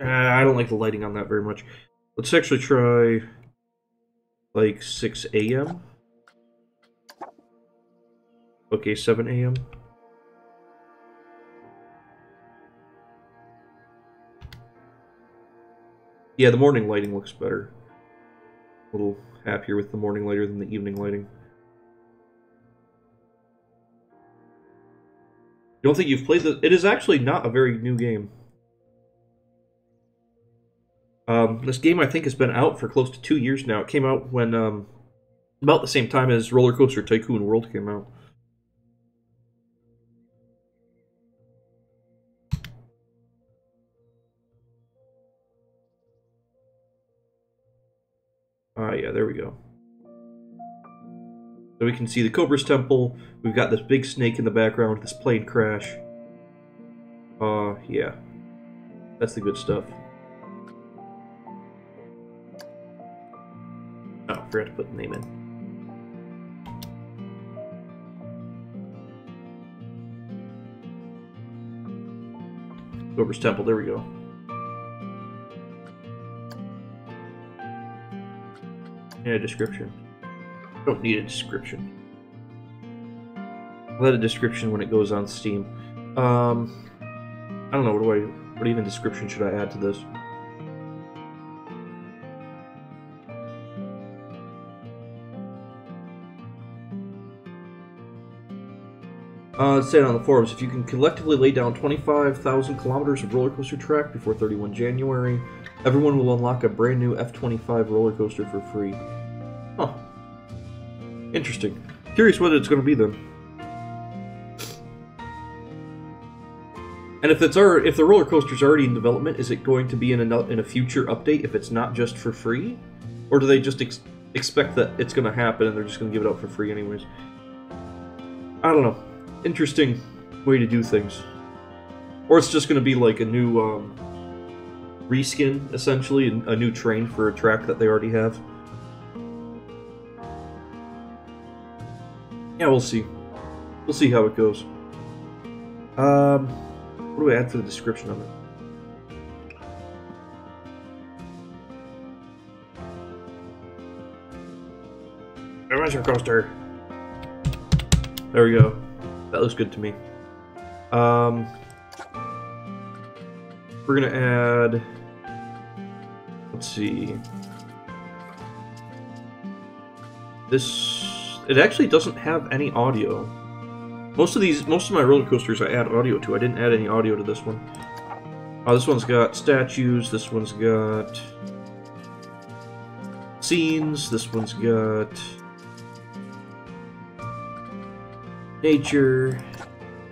I don't like the lighting on that very much. Let's actually try like 6 a.m. Okay, 7 a.m. Yeah, the morning lighting looks better. A little happier with the morning lighter than the evening lighting. You don't think you've played this? It is actually not a very new game. This game, I think, has been out for close to 2 years now. It came out when, about the same time as Roller Coaster Tycoon World came out. Yeah, there we go. So we can see the Cobra's Temple. We've got this big snake in the background, this plane crash. Yeah. That's the good stuff. Oh, I forgot to put the name in. Cobra's Temple, there we go. And a description. Don't need a description. I'll add a description when it goes on Steam. I don't know, what even description should I add to this? Saying on the forums, if you can collectively lay down 25,000 kilometers of roller coaster track before 31 January, everyone will unlock a brand new F25 roller coaster for free. Huh. Interesting. Curious what it's going to be then. And if the roller coaster's already in development, is it going to be in a future update if it's not just for free, or do they just expect that it's going to happen and they're just going to give it out for free anyways? I don't know. Interesting way to do things. Or it's just going to be like a new reskin, essentially, a new train for a track that they already have. Yeah, we'll see. We'll see how it goes. What do I add for the description of it? Adventure coaster. There we go. That looks good to me. We're gonna add. Let's see. This. It actually doesn't have any audio. Most of my roller coasters I add audio to. I didn't add any audio to this one. This one's got statues. This one's got scenes. This one's got nature.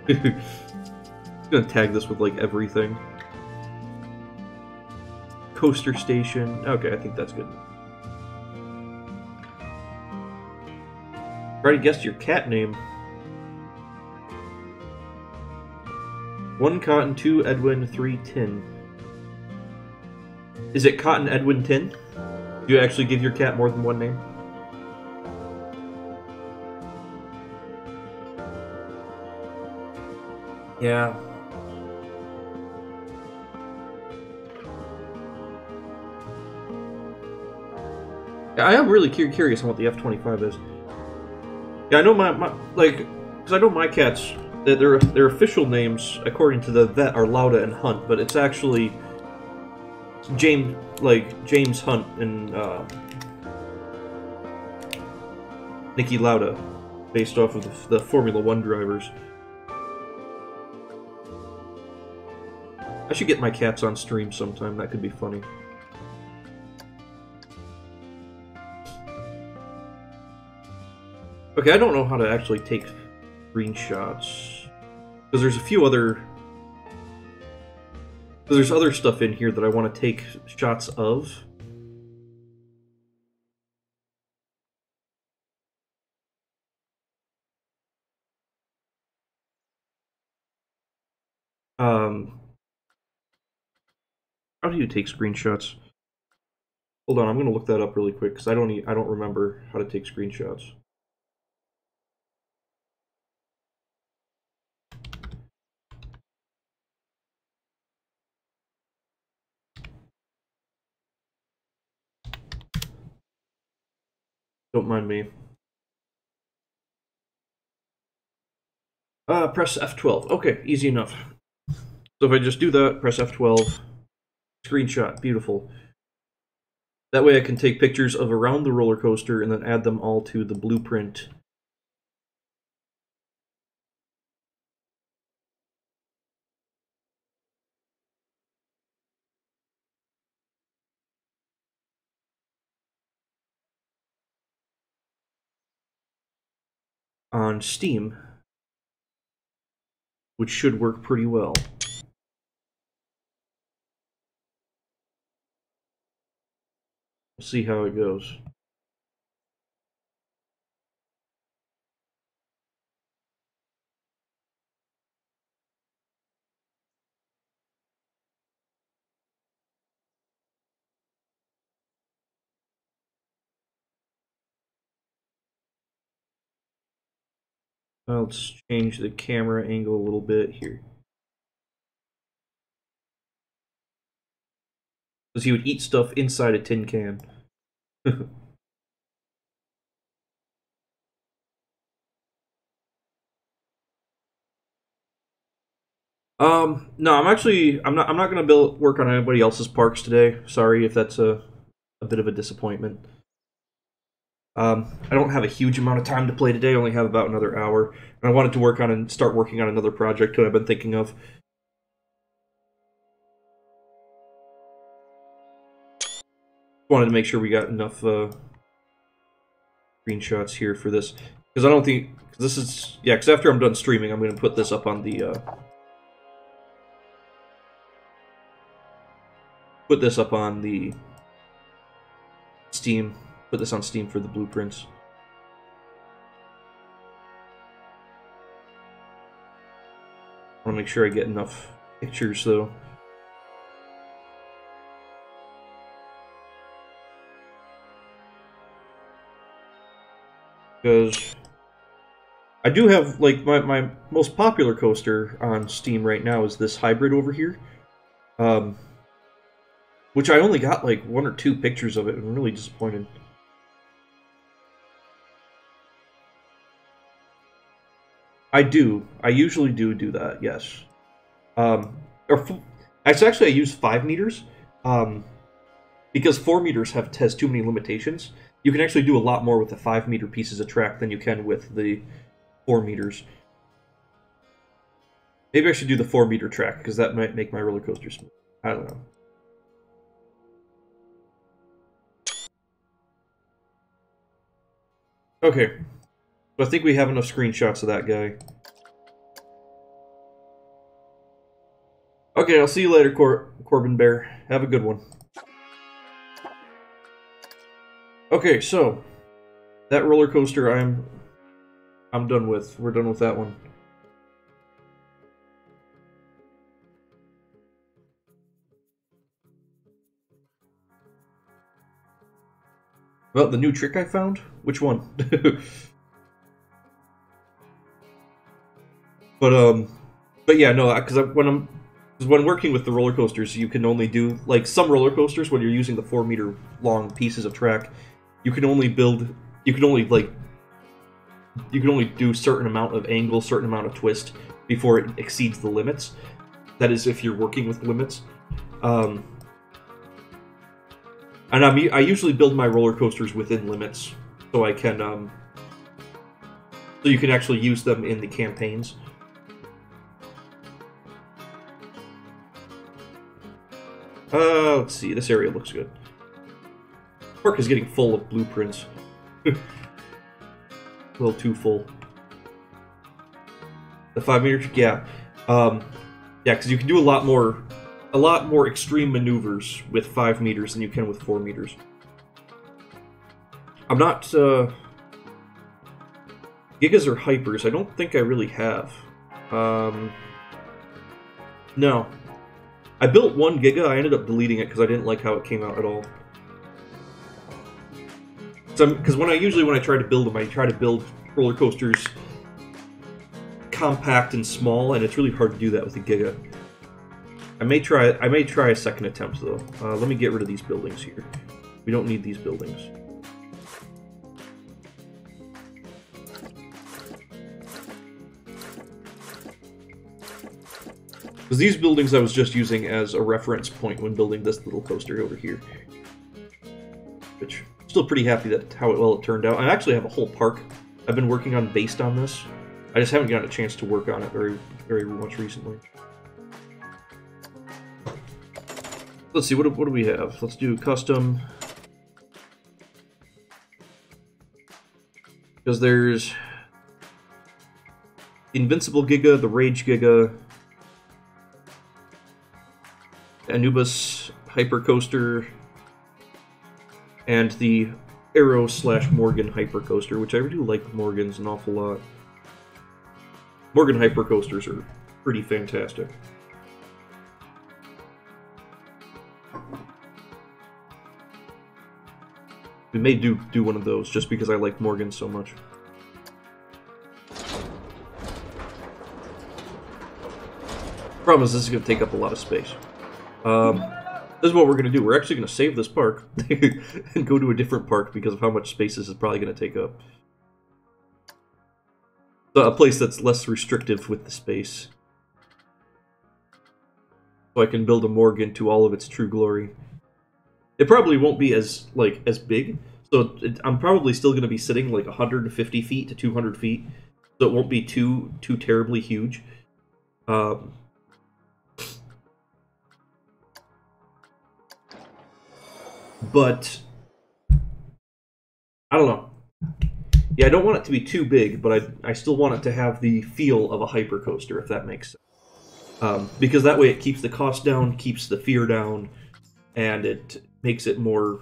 I'm gonna tag this with like everything. Coaster station. Okay, I think that's good. Already guessed your cat name. 1 Cotton, 2 Edwin, 3 Tin. Is it Cotton, Edwin, Tin? Do you actually give your cat more than one name? Yeah. I am really curious on what the F-25 is. Yeah, I know because I know my cats, their official names, according to the vet, are Lauda and Hunt, but it's actually James Hunt and Niki Lauda, based off of the Formula One drivers. I should get my cats on stream sometime. That could be funny. Okay, I don't know how to actually take screenshots. Because there's a few other... There's other stuff in here that I want to take shots of. How do you take screenshots? Hold on, I'm gonna look that up really quick because I don't remember how to take screenshots. Don't mind me. Press F12. Okay, easy enough. So if I just do that, press F12, screenshot, beautiful. That way I can take pictures of around the roller coaster and then add them all to the blueprint. On Steam, which should work pretty well. We'll see how it goes. Let's change the camera angle a little bit here. Because he would eat stuff inside a tin can. No, I'm not gonna work on anybody else's parks today. Sorry if that's a bit of a disappointment. I don't have a huge amount of time to play today. I only have about another hour. And I wanted to start working on another project that I've been thinking of. Wanted to make sure we got enough screenshots here for this. Because I don't think... This is... Yeah, because after I'm done streaming, I'm going to put this up on the... put this up on the Steam. Put this on Steam for the blueprints. I want to make sure I get enough pictures, though. Because I do have, like, my most popular coaster on Steam right now is this hybrid over here. Which I only got, like, 1 or 2 pictures of it. I'm really disappointed. I do. I usually do that, yes. Actually, I use 5 meters. Because 4 meters has too many limitations. You can actually do a lot more with the 5 meter pieces of track than you can with the 4 meters. Maybe I should do the 4 meter track, because that might make my roller coaster smooth. I don't know. Okay. So I think we have enough screenshots of that guy. Okay, I'll see you later, Corbin Bear. Have a good one. Okay, so that roller coaster I'm done with. We're done with that one. Well, the new trick I found? Which one? But yeah, no, because when working with the roller coasters, you can only do, like, some roller coasters when you're using the 4 meter long pieces of track. You can only do certain amount of angle, certain amount of twist before it exceeds the limits. That is, if you're working with limits. And I usually build my roller coasters within limits, so I can so you can actually use them in the campaigns. Let's see. This area looks good. The park is getting full of blueprints. A little too full. The 5 meter, yeah, yeah, because you can do a lot more extreme maneuvers with 5 meters than you can with 4 meters. I'm not Gigas or Hypers. I don't think I really have. No. I built 1 Giga, I ended up deleting it because I didn't like how it came out at all. Because when I try to build them, I try to build roller coasters compact and small, and it's really hard to do that with a Giga. I may try a second attempt though. Let me get rid of these buildings here. We don't need these buildings. Because these buildings I was just using as a reference point when building this little coaster over here. Which, I'm still pretty happy that how well it turned out. I actually have a whole park I've been working on based on this. I just haven't gotten a chance to work on it very much recently. Let's see, what do we have? Let's do custom. Because there's Invincible Giga, the Rage Giga, Anubis Hypercoaster, and the Arrow/Morgan Hypercoaster, which I do like Morgans an awful lot. Morgan Hypercoasters are pretty fantastic. We may do one of those, just because I like Morgan so much. Problem is, this is going to take up a lot of space. This is what we're going to do. We're actually going to save this park and go to a different park because of how much space this is probably going to take up. So a place that's less restrictive with the space. So I can build a Morgan to all of its true glory. It probably won't be as big, so I'm probably still going to be sitting like 150 feet to 200 feet, so it won't be too terribly huge. But I don't know. Yeah, I don't want it to be too big, but I still want it to have the feel of a hypercoaster, if that makes sense. Because that way it keeps the cost down, keeps the fear down, and it makes it more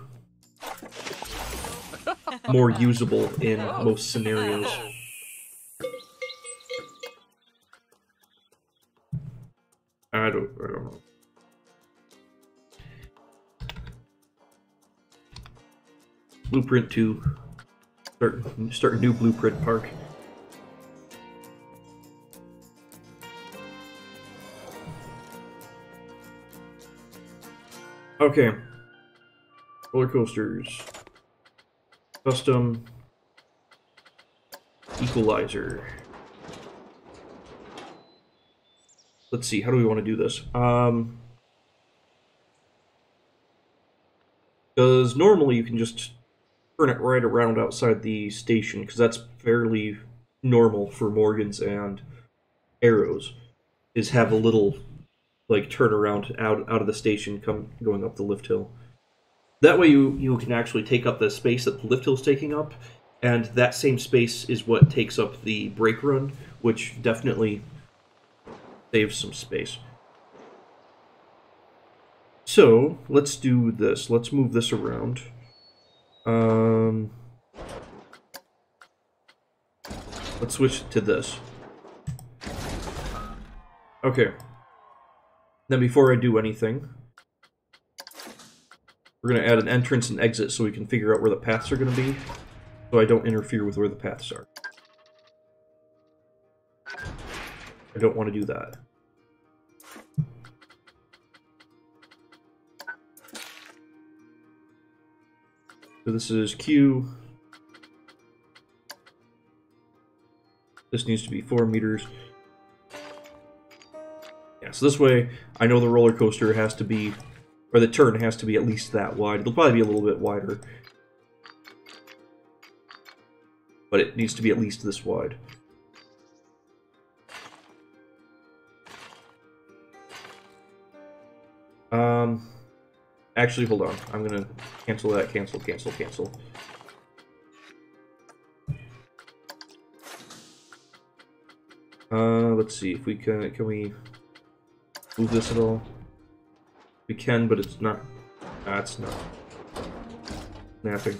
usable in most scenarios. I don't know. Blueprint 2. Start a new blueprint park. Okay. Roller coasters. Custom. Equalizer. Let's see, how do we want to do this? Because normally you can just turn it right around outside the station, because that's fairly normal for Morgans and Arrows, is have a little like turnaround out of the station going up the lift hill. That way you can actually take up the space that the lift hill is taking up, and that same space is what takes up the brake run, which definitely saves some space. So let's do this. Let's move this around. Let's switch to this. Okay. Then before I do anything, we're going to add an entrance and exit so we can figure out where the paths are going to be, so I don't interfere with where the paths are. I don't want to do that. So this is Q. This needs to be 4 meters. Yeah, so this way I know the roller coaster has to be, or the turn has to be at least that wide. It'll probably be a little bit wider, but it needs to be at least this wide. Actually, hold on. I'm gonna cancel that. Cancel. Let's see if we can we move this at all? We can, but it's not. That's not snapping.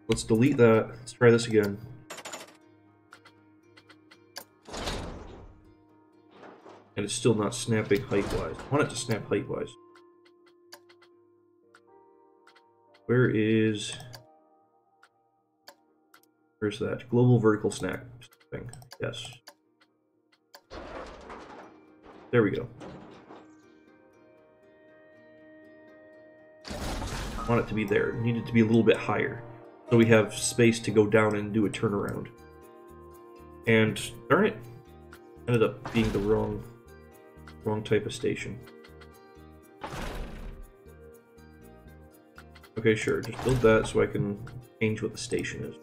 Let's delete that. Let's try this again. And it's still not snapping height-wise. I want it to snap height-wise. Where's that? Global vertical snap thing. Yes. There we go. I want it to be there. It needed to be a little bit higher, so we have space to go down and do a turnaround. And darn it, ended up being the wrong type of station. Okay, sure. Just build that so I can change what the station is.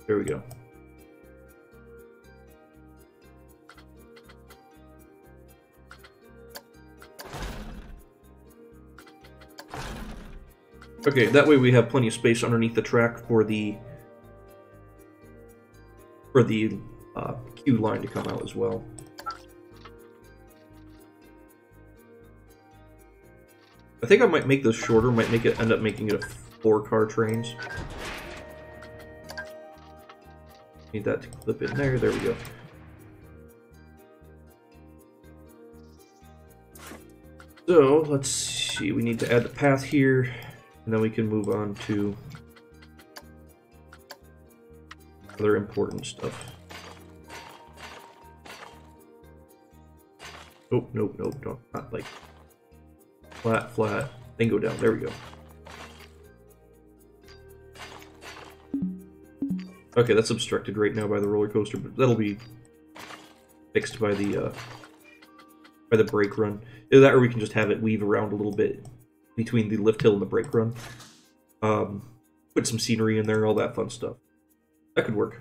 There we go. Okay, that way we have plenty of space underneath the track for the queue line to come out as well. I think I might make this shorter, might end up making it a 4-car trains. Need that to clip in there. There we go. So let's see. We need to add the path here, and then we can move on to other important stuff. Oh, nope, nope, don't, not like flat, flat, then go down. There we go. Okay, that's obstructed right now by the roller coaster, but that'll be fixed by the brake run. Either that, or we can just have it weave around a little bit between the lift hill and the brake run. Put some scenery in there, all that fun stuff. That could work.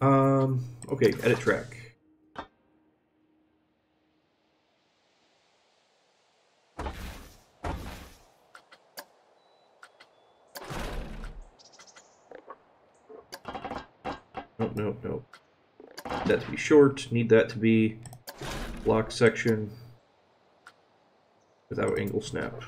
Okay, edit track. Nope, nope, nope. Need that to be short, need that to be block section without angle snap.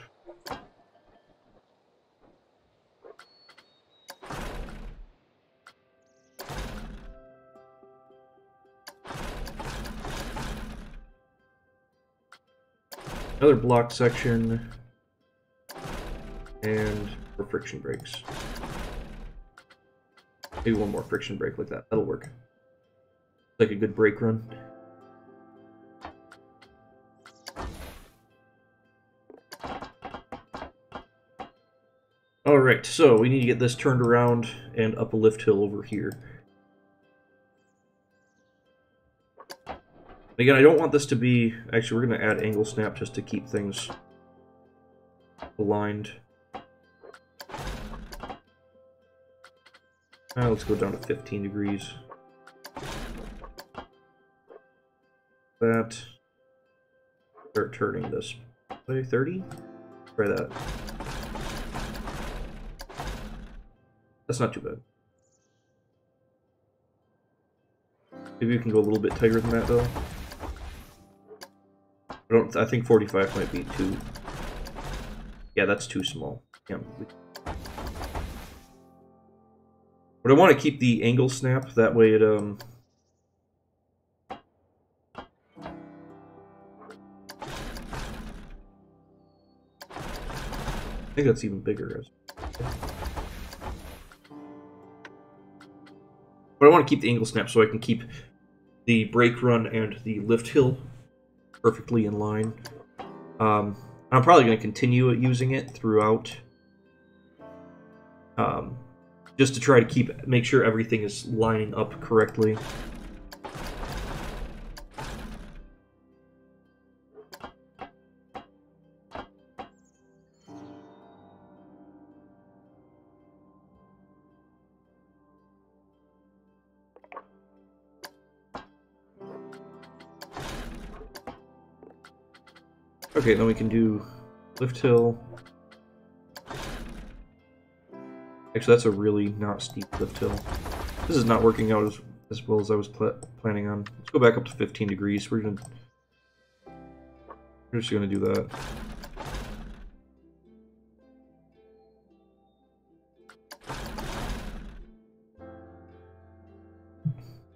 Another block section, and for friction brakes. Maybe one more friction brake like that. That'll work. Like a good brake run. Alright, so we need to get this turned around and up a lift hill over here. Again, I don't want this to be... Actually, we're going to add angle snap just to keep things aligned. Let's go down to 15 degrees. That. Start turning this way. 30? Try that. That's not too bad. Maybe we can go a little bit tighter than that, though. I think 45 might be too... Yeah, that's too small. Yeah. But I want to keep the angle snap, that way it, I think that's even bigger. But I want to keep the angle snap so I can keep the brake run and the lift hill perfectly in line. I'm probably going to continue using it throughout. Just to try to make sure everything is lining up correctly. Okay, then we can do lift hill. Actually, that's a really not steep lift hill. This is not working out as well as I was planning on. Let's go back up to 15 degrees. We're just gonna do that.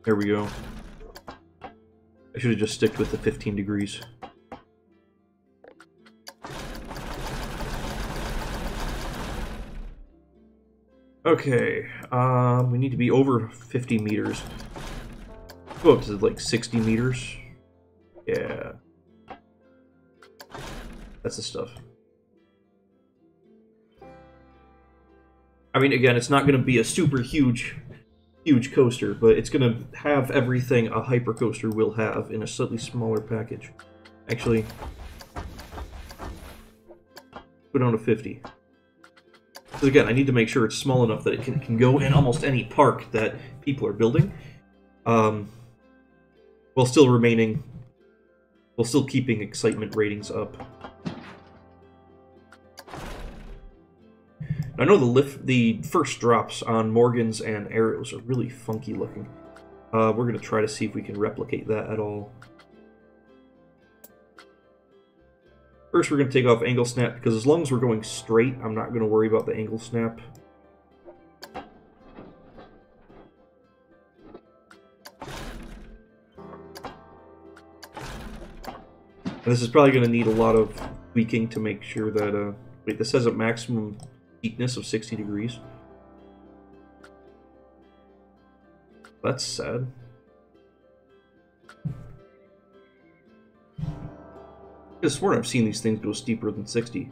There we go. I should have just sticked with the 15 degrees. Okay, we need to be over 50 meters. Go up to like 60 meters. Yeah. That's the stuff. I mean, again, it's not going to be a super huge coaster, but it's going to have everything a hypercoaster will have in a slightly smaller package. Actually, go down to 50. Because again, I need to make sure it's small enough that it can go in almost any park that people are building, while still keeping excitement ratings up. I know the first drops on Morgans and Arrows are really funky looking. We're going to try to see if we can replicate that at all. First, we're going to take off angle snap, because as long as we're going straight, I'm not going to worry about the angle snap. And this is probably going to need a lot of tweaking to make sure that... wait, this has a maximum steepness of 60 degrees. That's sad. I could have sworn I've seen these things go steeper than 60.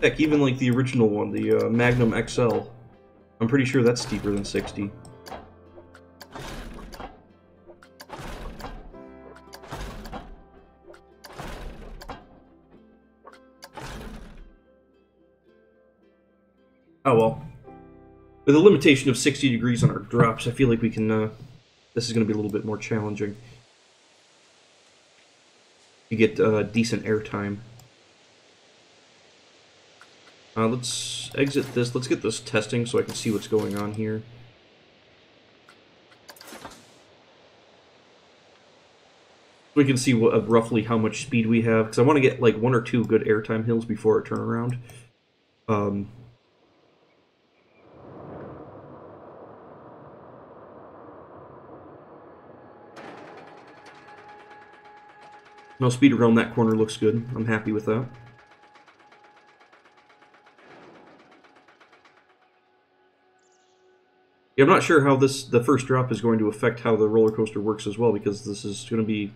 Heck, even like the original one, the Magnum XL, I'm pretty sure that's steeper than 60. Oh well. With a limitation of 60 degrees on our drops, I feel like we can, this is going to be a little bit more challenging. You get decent airtime. Let's exit this. Let's get this testing so I can see what's going on here. We can see what, roughly how much speed we have, because I want to get like 1 or 2 good airtime hills before a turnaround. No, speed around that corner looks good. I'm happy with that. Yeah, I'm not sure how the first drop is going to affect how the roller coaster works as well, because this is going to be,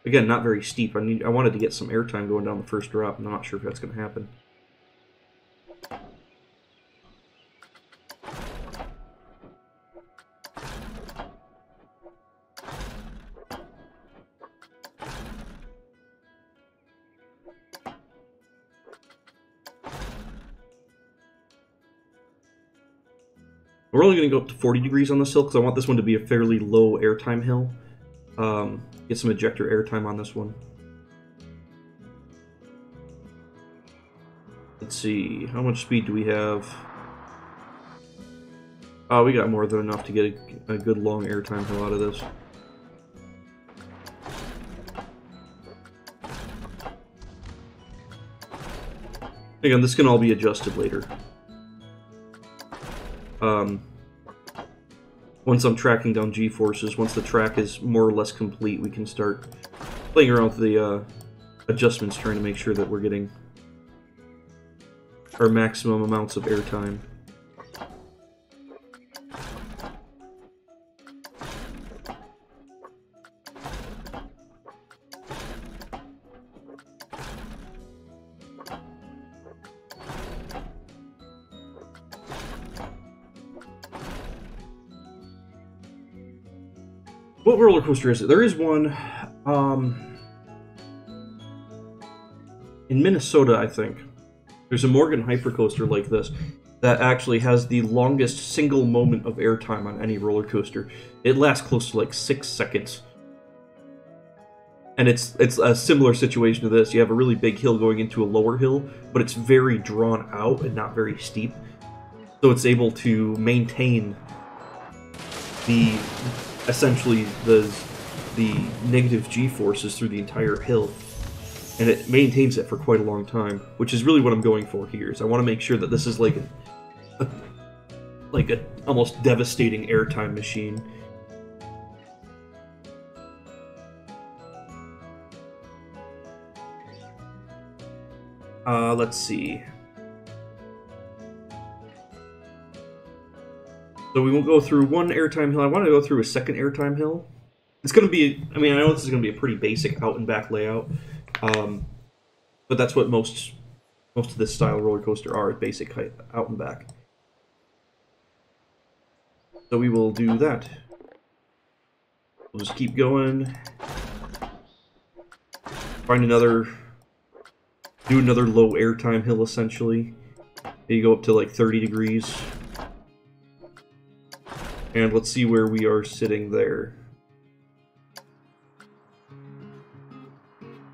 again, not very steep. I wanted to get some airtime going down the first drop, and I'm not sure if that's going to happen. We're only going to go up to 40 degrees on this hill because I want this one to be a fairly low airtime hill. Get some ejector airtime on this one. Let's see, how much speed do we have? Oh, we got more than enough to get a good long airtime hill out of this. Again, this can all be adjusted later. Once I'm tracking down G-forces, once the track is more or less complete, we can start playing around with the adjustments, trying to make sure that we're getting our maximum amounts of airtime. What roller coaster is it? There is one in Minnesota, I think. There's a Morgan Hypercoaster like this that actually has the longest single moment of airtime on any roller coaster. It lasts close to like 6 seconds. And it's a similar situation to this. You have a really big hill going into a lower hill, but it's very drawn out and not very steep. So it's able to maintain the essentially the negative G-forces through the entire hill, and it maintains it for quite a long time, which is really what I'm going for here. Is I want to make sure that this is like a almost devastating airtime machine. Let's see. So we won't go through one airtime hill. I want to go through a second airtime hill. It's going to be, I mean, I know this is going to be a pretty basic out and back layout, but that's what most of this style roller coaster are, basic out and back. So we will do that. We'll just keep going. Find another, do another low airtime hill essentially. You go up to like 30 degrees. And let's see where we are sitting there.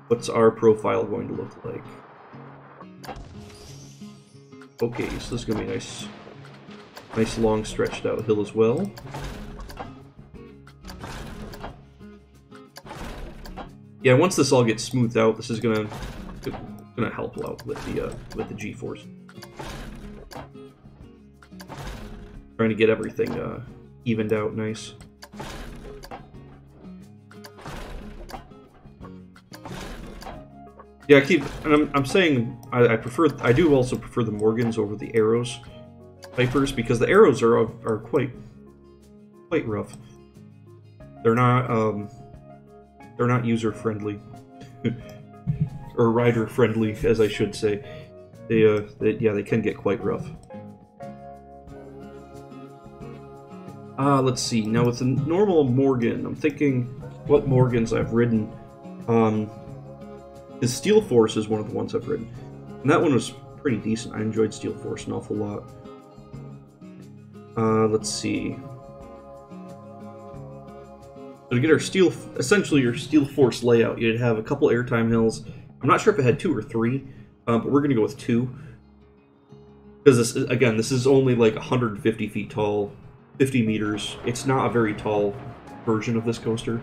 What's our profile going to look like? Okay, so this is going to be a nice long stretched out hill as well. Yeah, once this all gets smoothed out, this is gonna help out with the G-force. Trying to get everything evened out nice. Yeah, I'm saying I do also prefer the Morgans over the Arrows, Hypers, because the arrows are quite rough. They're not user friendly or rider friendly, as I should say. They can get quite rough. Let's see. Now with the normal Morgan, I'm thinking what Morgans I've ridden. The Steel Force is one of the ones I've ridden, and that one was pretty decent. I enjoyed Steel Force an awful lot. Let's see. So to get our essentially your Steel Force layout, you'd have a couple airtime hills. I'm not sure if it had 2 or 3, but we're gonna go with 2. Because this is only like 150 feet tall, 50 meters. It's not a very tall version of this coaster.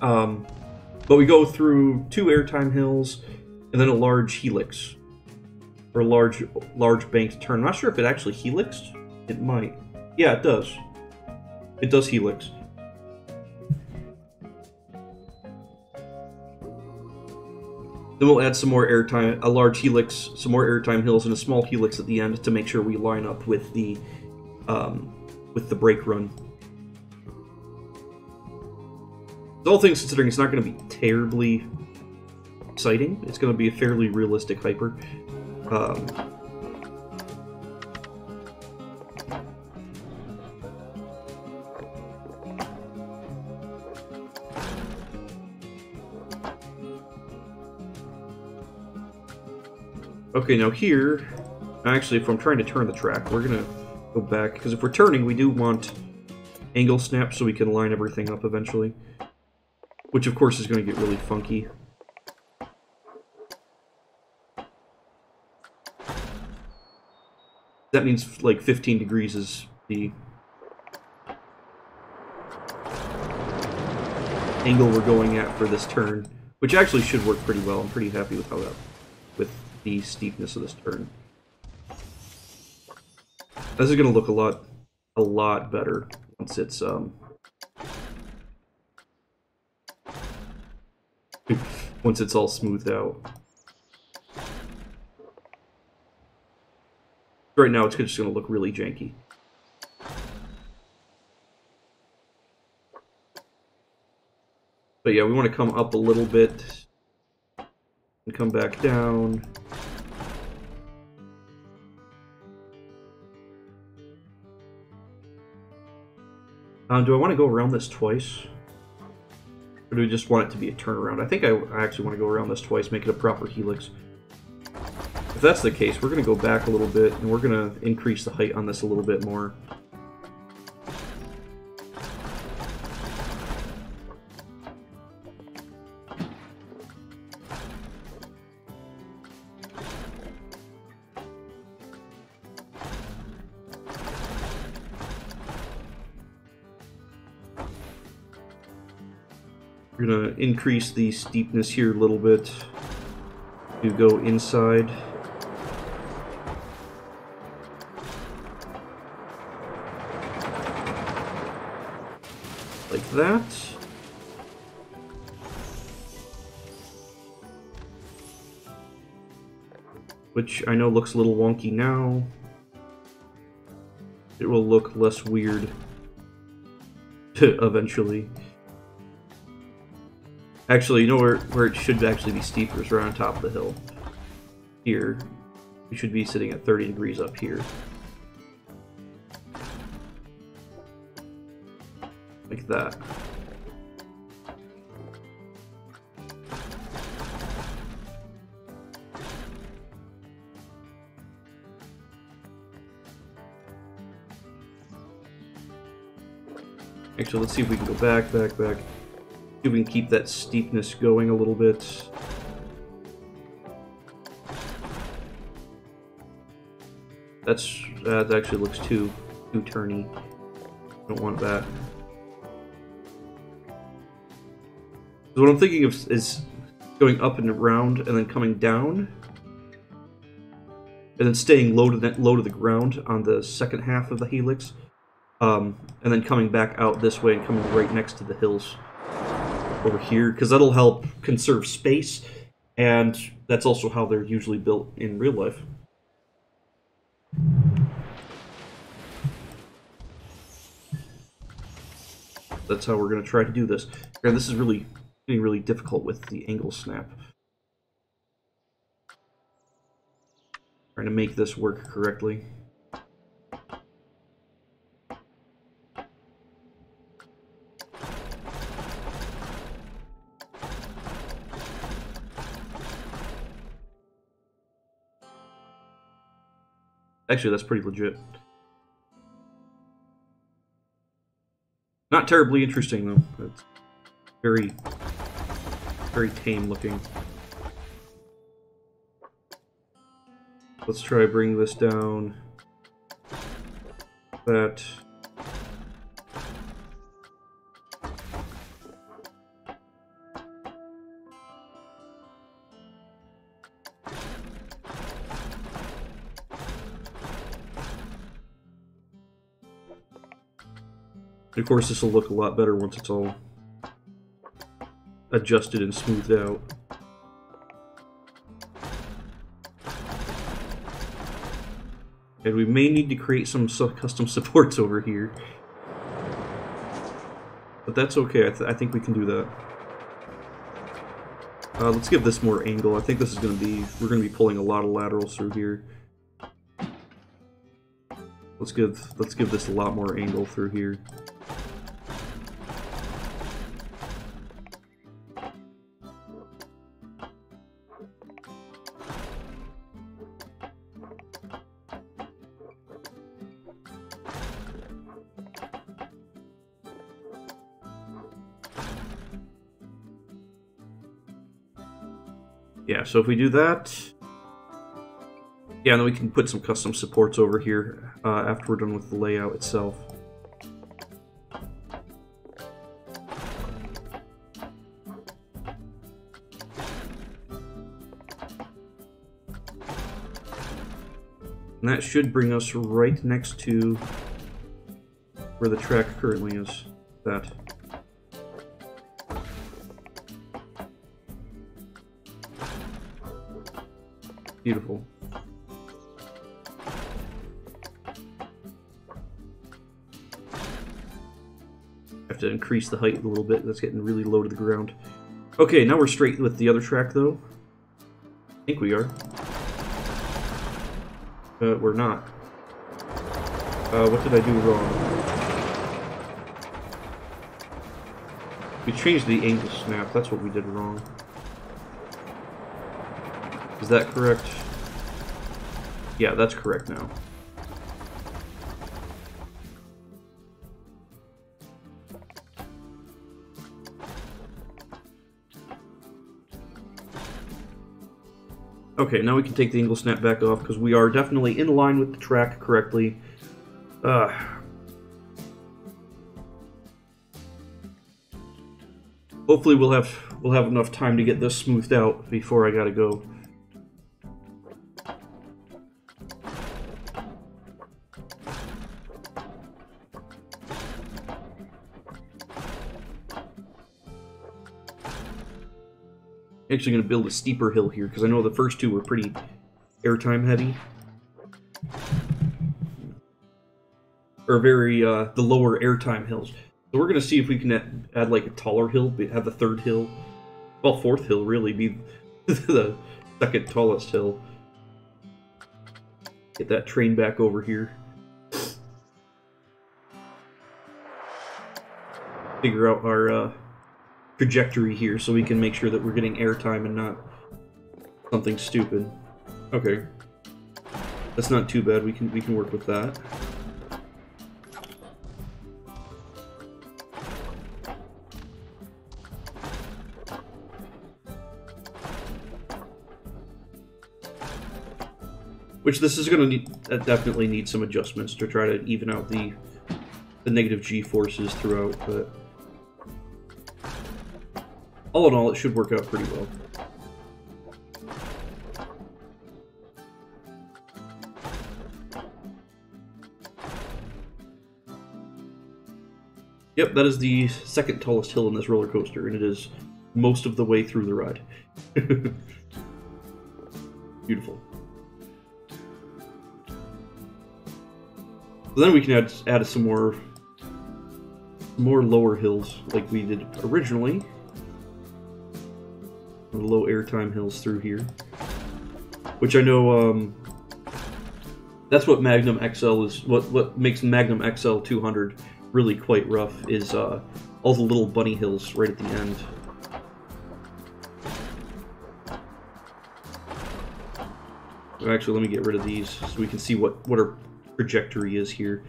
But we go through 2 airtime hills, and then a large helix. Or a large banked turn. I'm not sure if it actually helixed. It might. Yeah, it does. It does helix. Then we'll add some more airtime, a large helix, some more airtime hills, and a small helix at the end to make sure we line up with the brake run. All things considering, it's not going to be terribly exciting. It's going to be a fairly realistic hyper. Okay, now here, actually, if I'm trying to turn the track, we're going to go back, because if we're turning, we do want angle snap so we can line everything up eventually. Which, of course, is going to get really funky. That means, like, 15 degrees is the angle we're going at for this turn. Which actually should work pretty well. I'm pretty happy with how that... with the steepness of this turn. This is going to look a lot better once it's, once it's all smoothed out. Right now, it's just going to look really janky. But yeah, we want to come up a little bit and come back down. Do I want to go around this twice? Or do we just want it to be a turnaround? I think I actually want to go around this twice, make it a proper helix. If that's the case, we're going to go back a little bit, and we're going to increase the height on this a little bit more. We're going to increase the steepness here a little bit to go inside. Like that. Which I know looks a little wonky now. It will look less weird eventually. Actually, you know where it should actually be steeper is right on top of the hill. Here. We should be sitting at 30 degrees up here. Like that. Actually, let's see if we can go back. See if we can keep that steepness going a little bit. That actually looks too turny. Don't want that. So what I'm thinking of is going up and around and then coming down, and then staying low to the ground on the second half of the helix, and then coming back out this way and coming right next to the hills over here, because that'll help conserve space, and that's also how they're usually built in real life. That's how we're going to try to do this. And this is really getting really difficult with the angle snap. Trying to make this work correctly. Actually, that's pretty legit. Not terribly interesting, though. It's very, very tame looking. Let's try bring this down. That. Of course, this will look a lot better once it's all adjusted and smoothed out. And we may need to create some custom supports over here. But that's okay, I think we can do that. Let's give this more angle. I think this is going to be... we're going to be pulling a lot of laterals through here. Let's give this a lot more angle through here. Yeah, so if we do that... yeah, and then we can put some custom supports over here after we're done with the layout itself. And that should bring us right next to where the track currently is. That. Beautiful. Have to increase the height a little bit. That's getting really low to the ground. Okay, now we're straight with the other track, though. I think we are. We're not. What did I do wrong? We changed the angle snap. That's what we did wrong. Is that correct? Yeah, that's correct now. Okay, now we can take the angle snap back off because we are definitely in line with the track correctly. Hopefully we'll have enough time to get this smoothed out before I gotta go. Actually going to build a steeper hill here because I know the first two were pretty airtime heavy. Or very, the lower airtime hills. So we're going to see if we can add like a taller hill, have the third hill, well, fourth hill really, be the second tallest hill. Get that train back over here. Figure out our trajectory here so we can make sure that we're getting airtime and not something stupid. Okay. That's not too bad. We can work with that. Which this is going to definitely need some adjustments to try to even out the negative G-forces throughout, but all in all, it should work out pretty well. Yep, that is the second tallest hill in this roller coaster, and it is most of the way through the ride. Beautiful. So then we can add some more more lower hills like we did originally. The low airtime hills through here. Which I know, that's what Magnum XL is, what makes Magnum XL 200 really quite rough, is all the little bunny hills right at the end. Actually, let me get rid of these so we can see what our trajectory is here.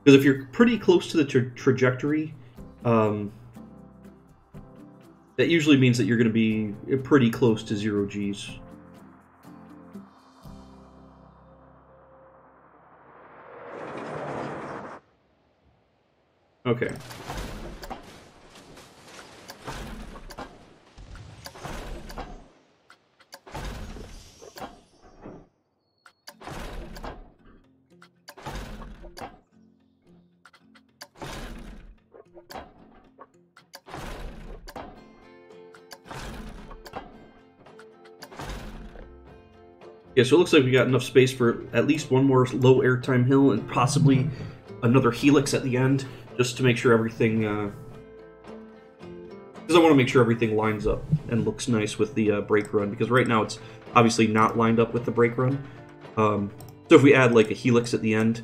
Because if you're pretty close to the trajectory, that usually means that you're going to be pretty close to 0 Gs. Okay. Yeah, so it looks like we got enough space for at least one more low airtime hill and possibly another helix at the end, just to make sure everything, because I want to make sure everything lines up and looks nice with the brake run, because right now it's obviously not lined up with the brake run. So if we add like a helix at the end,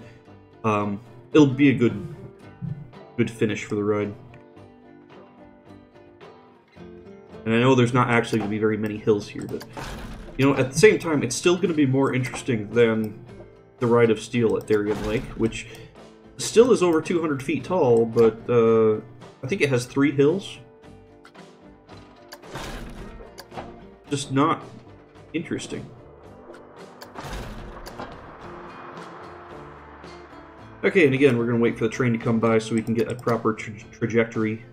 it'll be a good finish for the ride. And I know there's not actually going to be very many hills here, but you know, at the same time, it's still going to be more interesting than the Ride of Steel at Darien Lake, which still is over 200 feet tall, but I think it has 3 hills. Just not interesting. Okay, and again, we're going to wait for the train to come by so we can get a proper trajectory.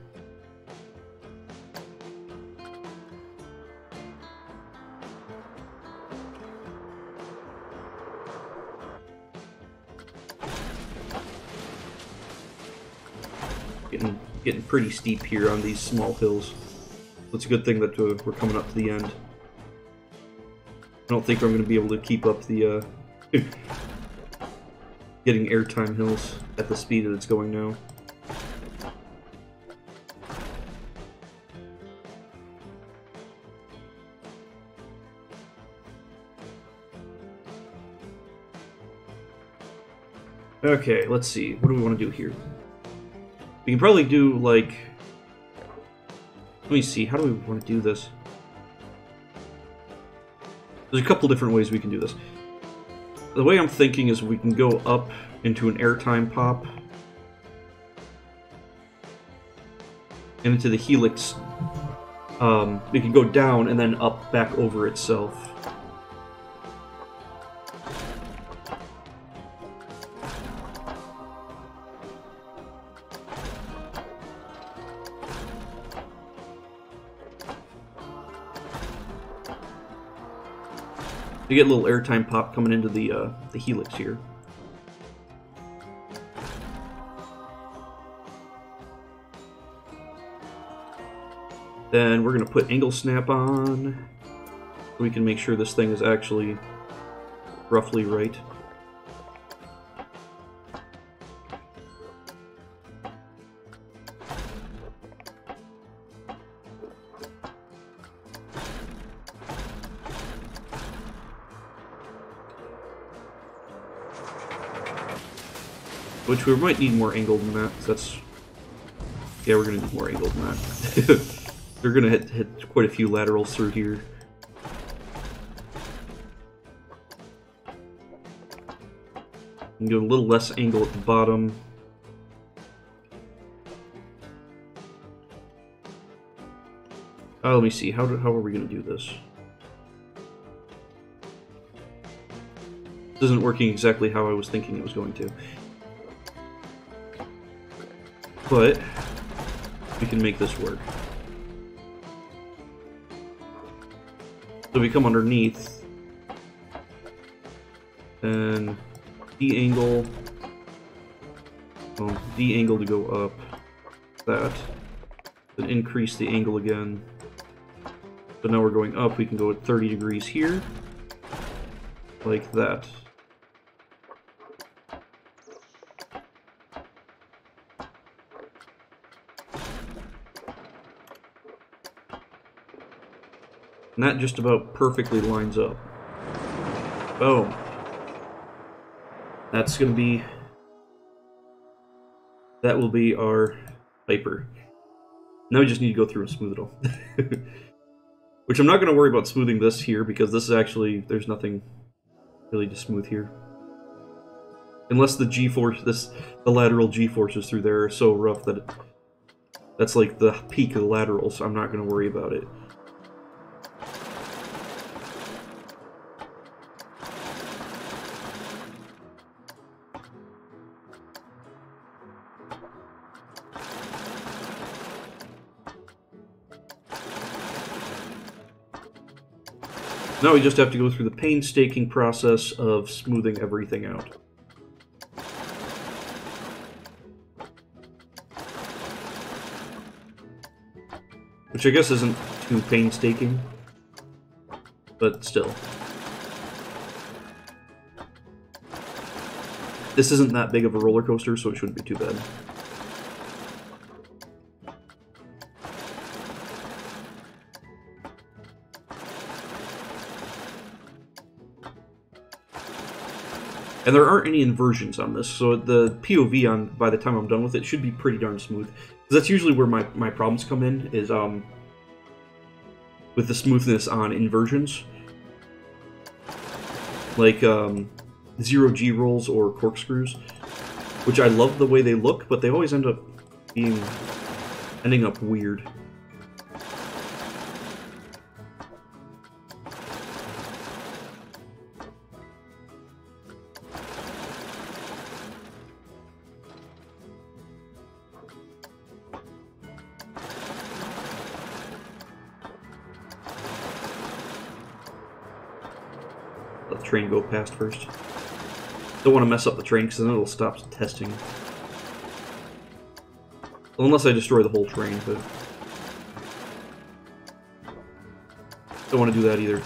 Getting pretty steep here on these small hills. It's a good thing that we're coming up to the end. I don't think I'm going to be able to keep up the getting airtime hills at the speed that it's going now. Okay, let's see. What do we want to do here? We can probably do, like... Let me see, how do we want to do this? There's a couple different ways we can do this. The way I'm thinking is we can go up into an airtime pop. And into the helix. We can go down and then up back over itself. You get a little airtime pop coming into the helix here. Then we're going to put angle snap on, so we can make sure this thing is actually roughly right. Which we might need more angle than that, because that's... Yeah, we're going to need more angle than that. They're going to hit quite a few laterals through here. And get a little less angle at the bottom. Let me see, how are we going to do this? This isn't working exactly how I was thinking it was going to. But we can make this work. So we come underneath and de-angle, well, de-angle to go up, that, then increase the angle again. So now we're going up, we can go at 30 degrees here, like that. And that just about perfectly lines up. Boom. That's going to be... That will be our Hyper. Now we just need to go through and smooth it all. Which I'm not going to worry about smoothing this here, because this is actually... There's nothing really to smooth here. Unless the G-force... The lateral G-forces through there are so rough that... That's like the peak of the lateral, so I'm not going to worry about it. Now we just have to go through the painstaking process of smoothing everything out. Which I guess isn't too painstaking, but still. This isn't that big of a roller coaster, so it shouldn't be too bad. And there aren't any inversions on this, so the POV on by the time I'm done with it should be pretty darn smooth. Because that's usually where my problems come in, is with the smoothness on inversions. Like 0G rolls or corkscrews, which I love the way they look, but they always end up ending up weird. Let the train go past first. Don't want to mess up the train because then it'll stop testing. Well, unless I destroy the whole train, but don't want to do that either.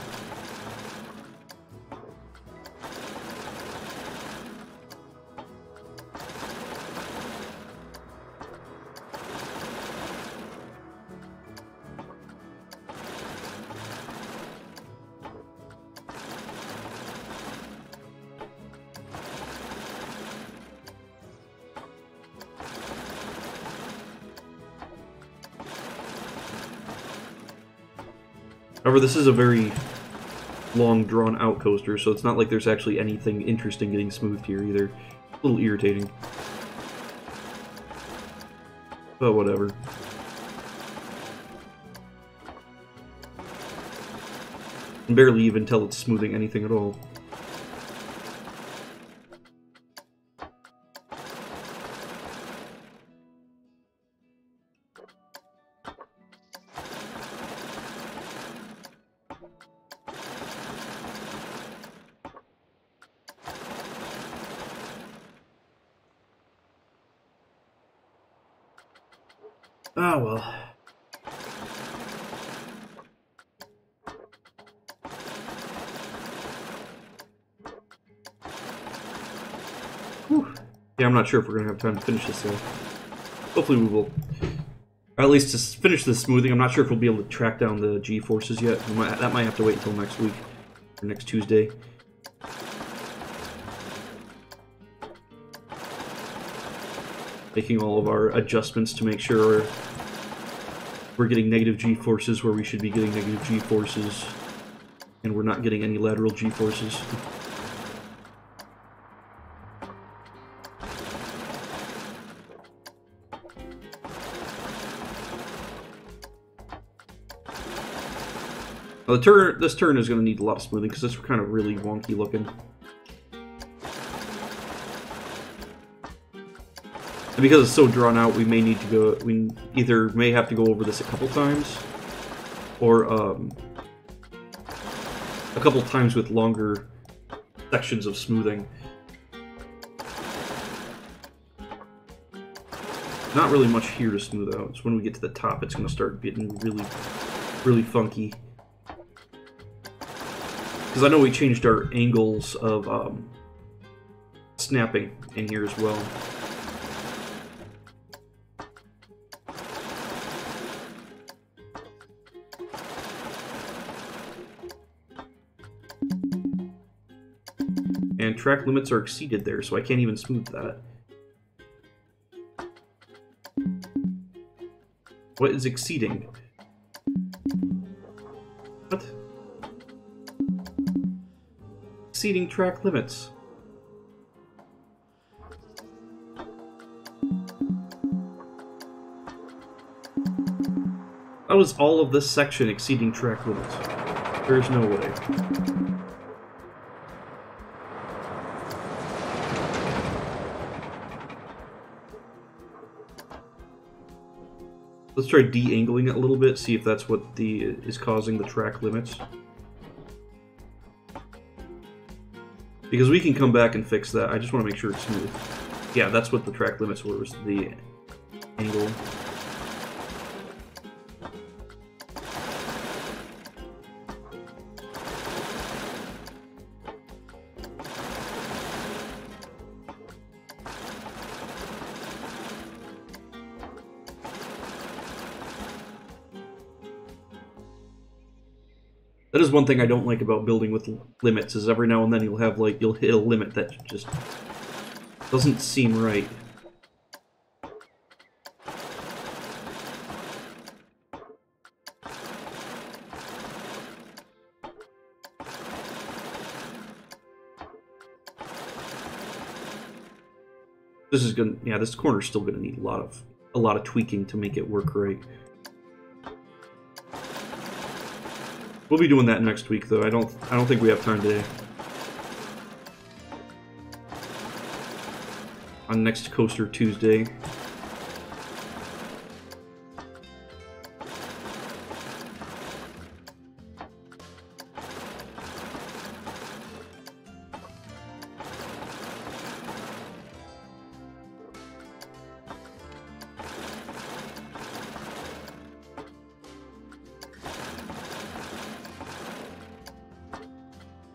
However, this is a very long, drawn-out coaster, so it's not like there's actually anything interesting getting smoothed here either. A little irritating. But whatever. I can barely even tell it's smoothing anything at all. Ah, well. Whew. Yeah, I'm not sure if we're going to have time to finish this, though. Hopefully we will. Or at least to finish the smoothing. I'm not sure if we'll be able to track down the G-forces yet. That might have to wait until next week. Or next Tuesday. Making all of our adjustments to make sure we're getting negative G-forces where we should be getting negative G-forces, and we're not getting any lateral G-forces. Now this turn is going to need a lot of smoothing because it's kind of really wonky looking. And because it's so drawn out, we may need to go. We either may have to go over this a couple times, or a couple times with longer sections of smoothing. Not really much here to smooth out. So when we get to the top, it's going to start getting really, really funky. Because I know we changed our angles of snapping in here as well. and track limits are exceeded there, so I can't even smooth that. What is exceeding? What? Exceeding track limits. How is all of this section exceeding track limits? There's no way. Let's try de-angling it a little bit, see if that's what is causing the track limits. Because we can come back and fix that. I just want to make sure it's smooth. Yeah, that's what the track limits were, was the angle. That is one thing I don't like about building with limits, is every now and then you'll have, like, you'll hit a limit that just doesn't seem right. This is gonna, yeah, this corner's still gonna need a lot of tweaking to make it work right. We'll be doing that next week, though. I don't think we have time today. On next Coaster Tuesday.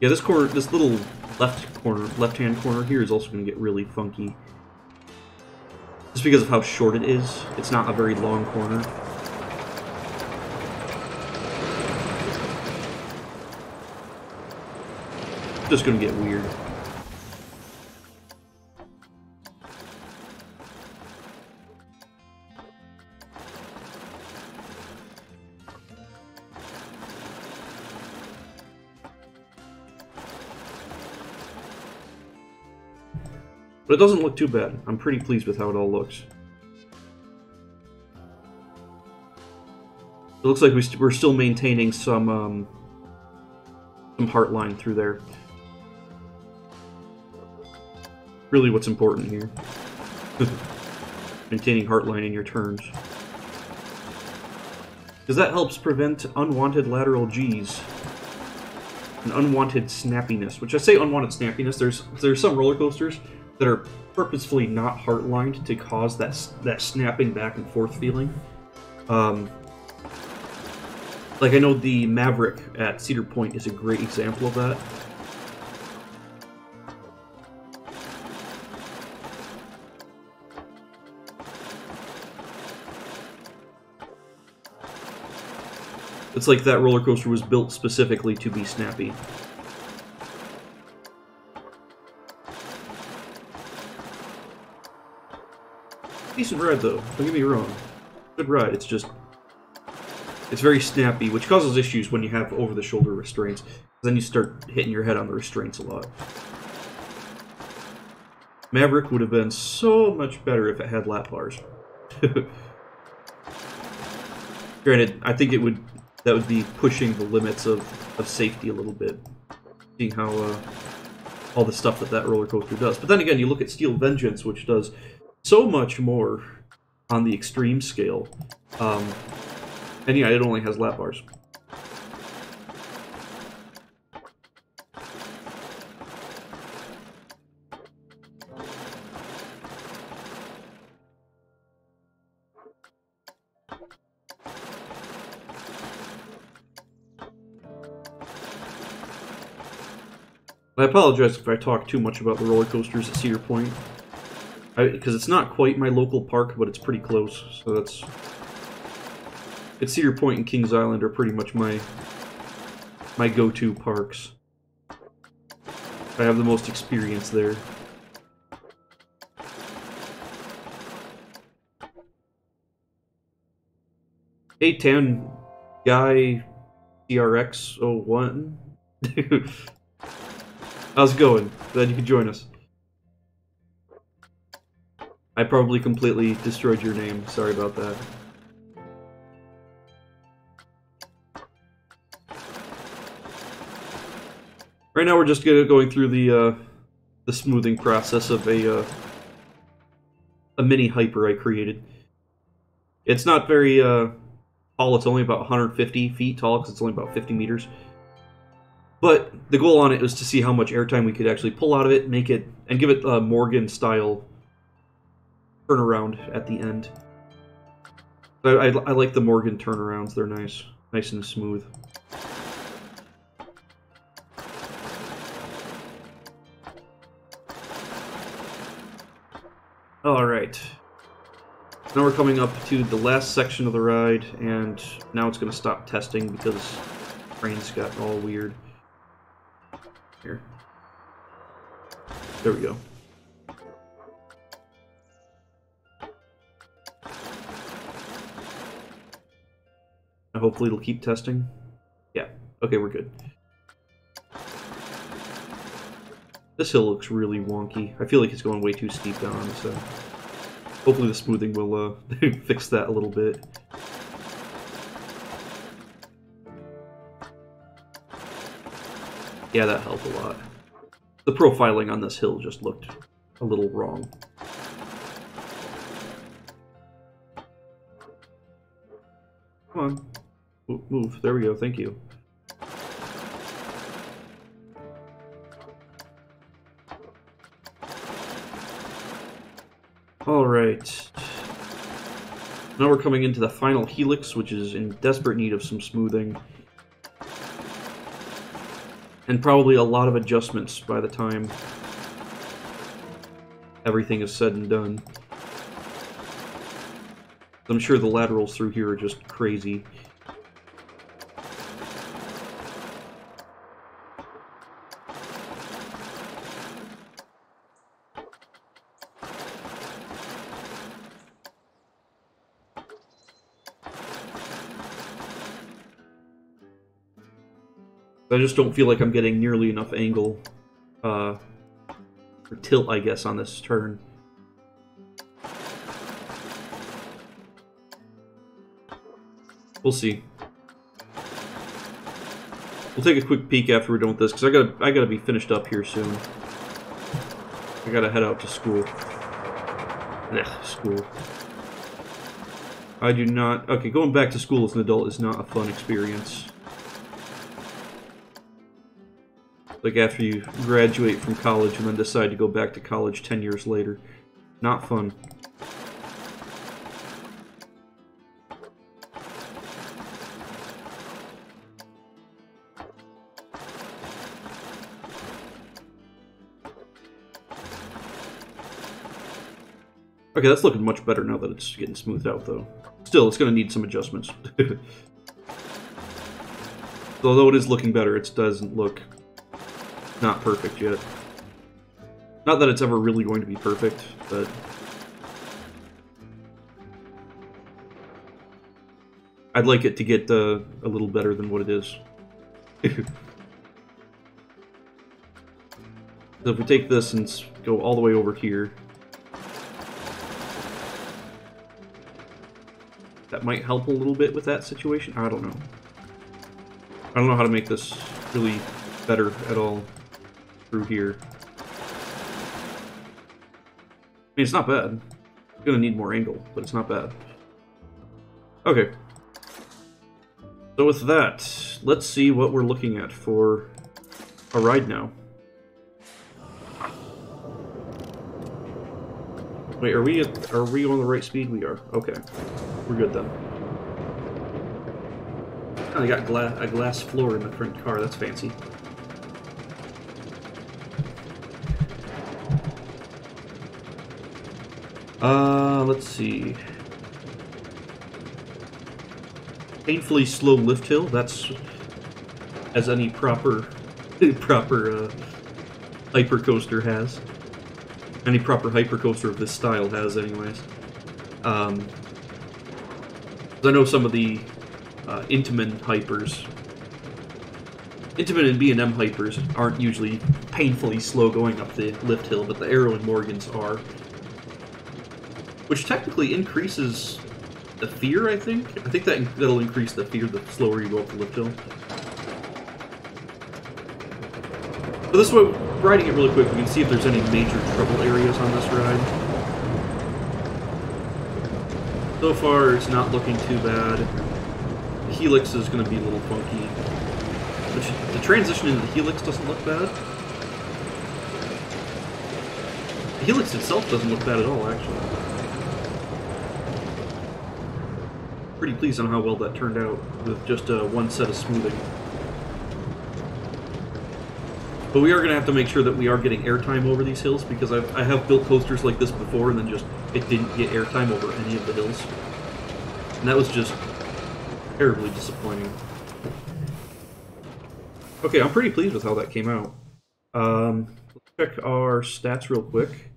Yeah, this corner, this little left-hand corner here is also going to get really funky. Just because of how short it is. It's not a very long corner. It's just going to get weird. But it doesn't look too bad. I'm pretty pleased with how it all looks. It looks like we're still maintaining some heart line through there. Really what's important here. Maintaining heart line in your turns. Because that helps prevent unwanted lateral Gs. And unwanted snappiness. Which I say unwanted snappiness, there's some roller coasters that are purposefully not heart-lined to cause that snapping back and forth feeling. Like, I know the Maverick at Cedar Point is a great example of that. It's like that roller coaster was built specifically to be snappy. Decent ride, though. Don't get me wrong. Good ride. It's just... it's very snappy, which causes issues when you have over-the-shoulder restraints. Then you start hitting your head on the restraints a lot. Maverick would have been so much better if it had lap bars. Granted, I think that would be pushing the limits of safety a little bit. Seeing how all the stuff that roller coaster does. But then again, you look at Steel Vengeance, which does so much more on the extreme scale. And yeah, it only has lap bars. I apologize if I talk too much about the roller coasters at Cedar Point. Because it's not quite my local park, but it's pretty close. So that's... it's Cedar Point and Kings Island are pretty much my go-to parks. I have the most experience there. Hey, Tan Guy CRX01. How's it going? Glad you could join us. I probably completely destroyed your name. Sorry about that. Right now we're just going through the smoothing process of a mini hyper I created. It's not very tall. It's only about 150 feet tall because it's only about 50 meters. But the goal on it was to see how much airtime we could actually pull out of it, make it, and give it a Morgan-style turnaround at the end. I like the Morgan turnarounds. They're nice and smooth. Alright. Now we're coming up to the last section of the ride, and now it's going to stop testing because the train's got all weird. Here. There we go. Now hopefully it'll keep testing. Yeah. Okay, we're good. This hill looks really wonky. I feel like it's going way too steep down, so hopefully the smoothing will fix that a little bit. Yeah, that helped a lot. The profiling on this hill just looked a little wrong. Come on. Move. There we go. Thank you. Alright. Now we're coming into the final helix, which is in desperate need of some smoothing. And probably a lot of adjustments by the time everything is said and done. I'm sure the laterals through here are just crazy. I just don't feel like I'm getting nearly enough angle, or tilt, I guess, on this turn. We'll see. We'll take a quick peek after we're done with this, because I gotta be finished up here soon. I gotta head out to school. Ugh, school. I do not... Okay, going back to school as an adult is not a fun experience. Like after you graduate from college and then decide to go back to college 10 years later. Not fun. Okay, that's looking much better now that it's getting smoothed out, though. Still, it's going to need some adjustments. Although it is looking better, it doesn't look... not perfect yet. Not that it's ever really going to be perfect, but... I'd like it to get a little better than what it is. So if we take this and go all the way over here... that might help a little bit with that situation? I don't know. I don't know how to make this really better at all. Through here. I mean, it's not bad. It's gonna need more angle, but it's not bad. Okay. So with that, let's see what we're looking at for a ride now. Wait, are we on the right speed? We are. Okay. We're good then. Oh, they got a glass floor in the front car. That's fancy. Let's see. Painfully slow lift hill. That's as any proper hypercoaster has. Any proper hypercoaster of this style has, anyways. I know some of the Intamin hypers, Intamin and B&M hypers aren't usually painfully slow going up the lift hill, but the Arrow and Morgans are. Which technically increases the fear, I think. I think that'll increase the fear the slower you go up the lift hill. So this way, riding it really quick, we can see if there's any major trouble areas on this ride. So far, it's not looking too bad. The Helix is going to be a little funky. The transition into the Helix doesn't look bad. The Helix itself doesn't look bad at all, actually. Pretty pleased on how well that turned out with just one set of smoothing. But we are going to have to make sure that we are getting airtime over these hills, because I have built coasters like this before and then just it didn't get airtime over any of the hills. And that was just terribly disappointing. Okay, I'm pretty pleased with how that came out. Let's check our stats real quick.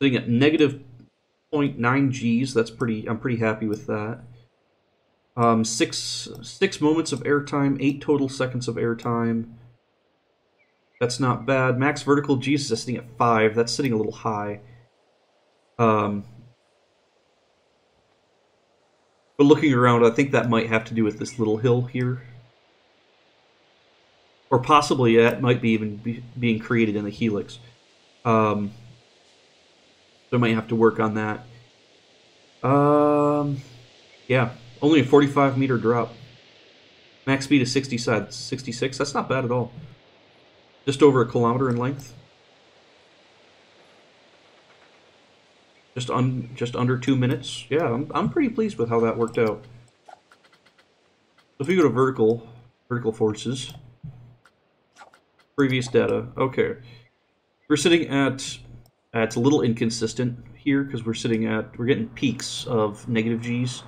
Sitting at negative 0.9 Gs, that's pretty. I'm pretty happy with that. 6 moments of airtime, 8 total seconds of airtime. That's not bad. Max vertical Gs is sitting at 5. That's sitting a little high. But looking around, I think that might have to do with this little hill here. Or possibly that might be even being created in the Helix. So I might have to work on that. Yeah, only a 45-meter drop. Max speed is 66. That's not bad at all. Just over a kilometer in length. Just under 2 minutes. Yeah, I'm pretty pleased with how that worked out. So if we go to vertical forces, previous data. Okay, we're sitting at. It's a little inconsistent here because we're getting peaks of negative Gs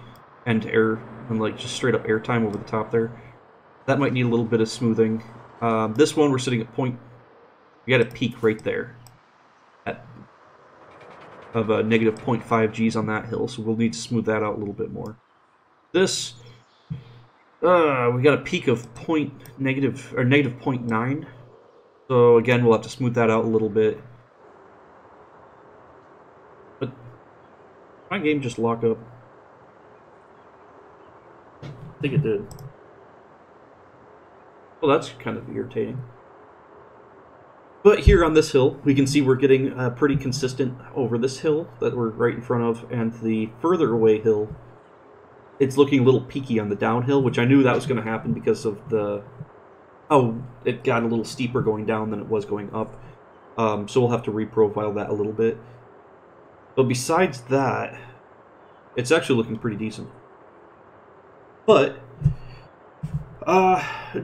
and like just straight up airtime over the top there. That might need a little bit of smoothing. This one we're sitting at we got a peak right there of a negative 0.5 Gs on that hill, so we'll need to smooth that out a little bit more. This we got a peak of negative 0.9, so again we'll have to smooth that out a little bit. But my game just lock up. I think it did. Well, that's kind of irritating. But here on this hill, we can see we're getting pretty consistent over this hill that we're right in front of, and the further away hill, it's looking a little peaky on the downhill, which I knew that was going to happen because of it got a little steeper going down than it was going up. So we'll have to reprofile that a little bit. But besides that, it's actually looking pretty decent. But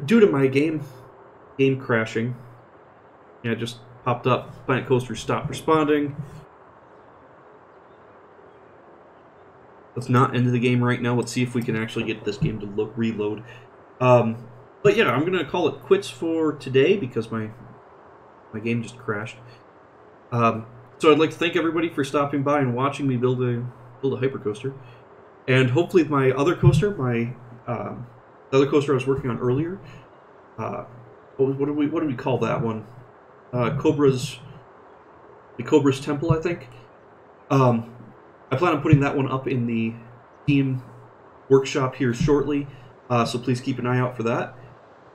due to my game crashing, yeah, it just popped up. Planet Coaster stopped responding. Let's not end the game right now. Let's see if we can actually get this game to reload. But yeah, I'm gonna call it quits for today because my game just crashed. So I'd like to thank everybody for stopping by and watching me build a hypercoaster, and hopefully my other coaster, the other coaster I was working on earlier. What do we call that one? The Cobra's Temple, I think. I plan on putting that one up in the Steam workshop here shortly, so please keep an eye out for that.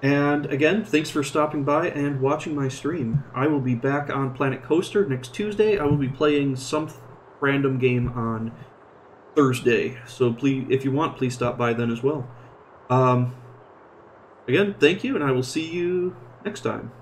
And again, thanks for stopping by and watching my stream. I will be back on Planet Coaster next Tuesday. I will be playing some random game on Thursday, so please, if you want, please stop by then as well. Again, thank you, and I will see you next time.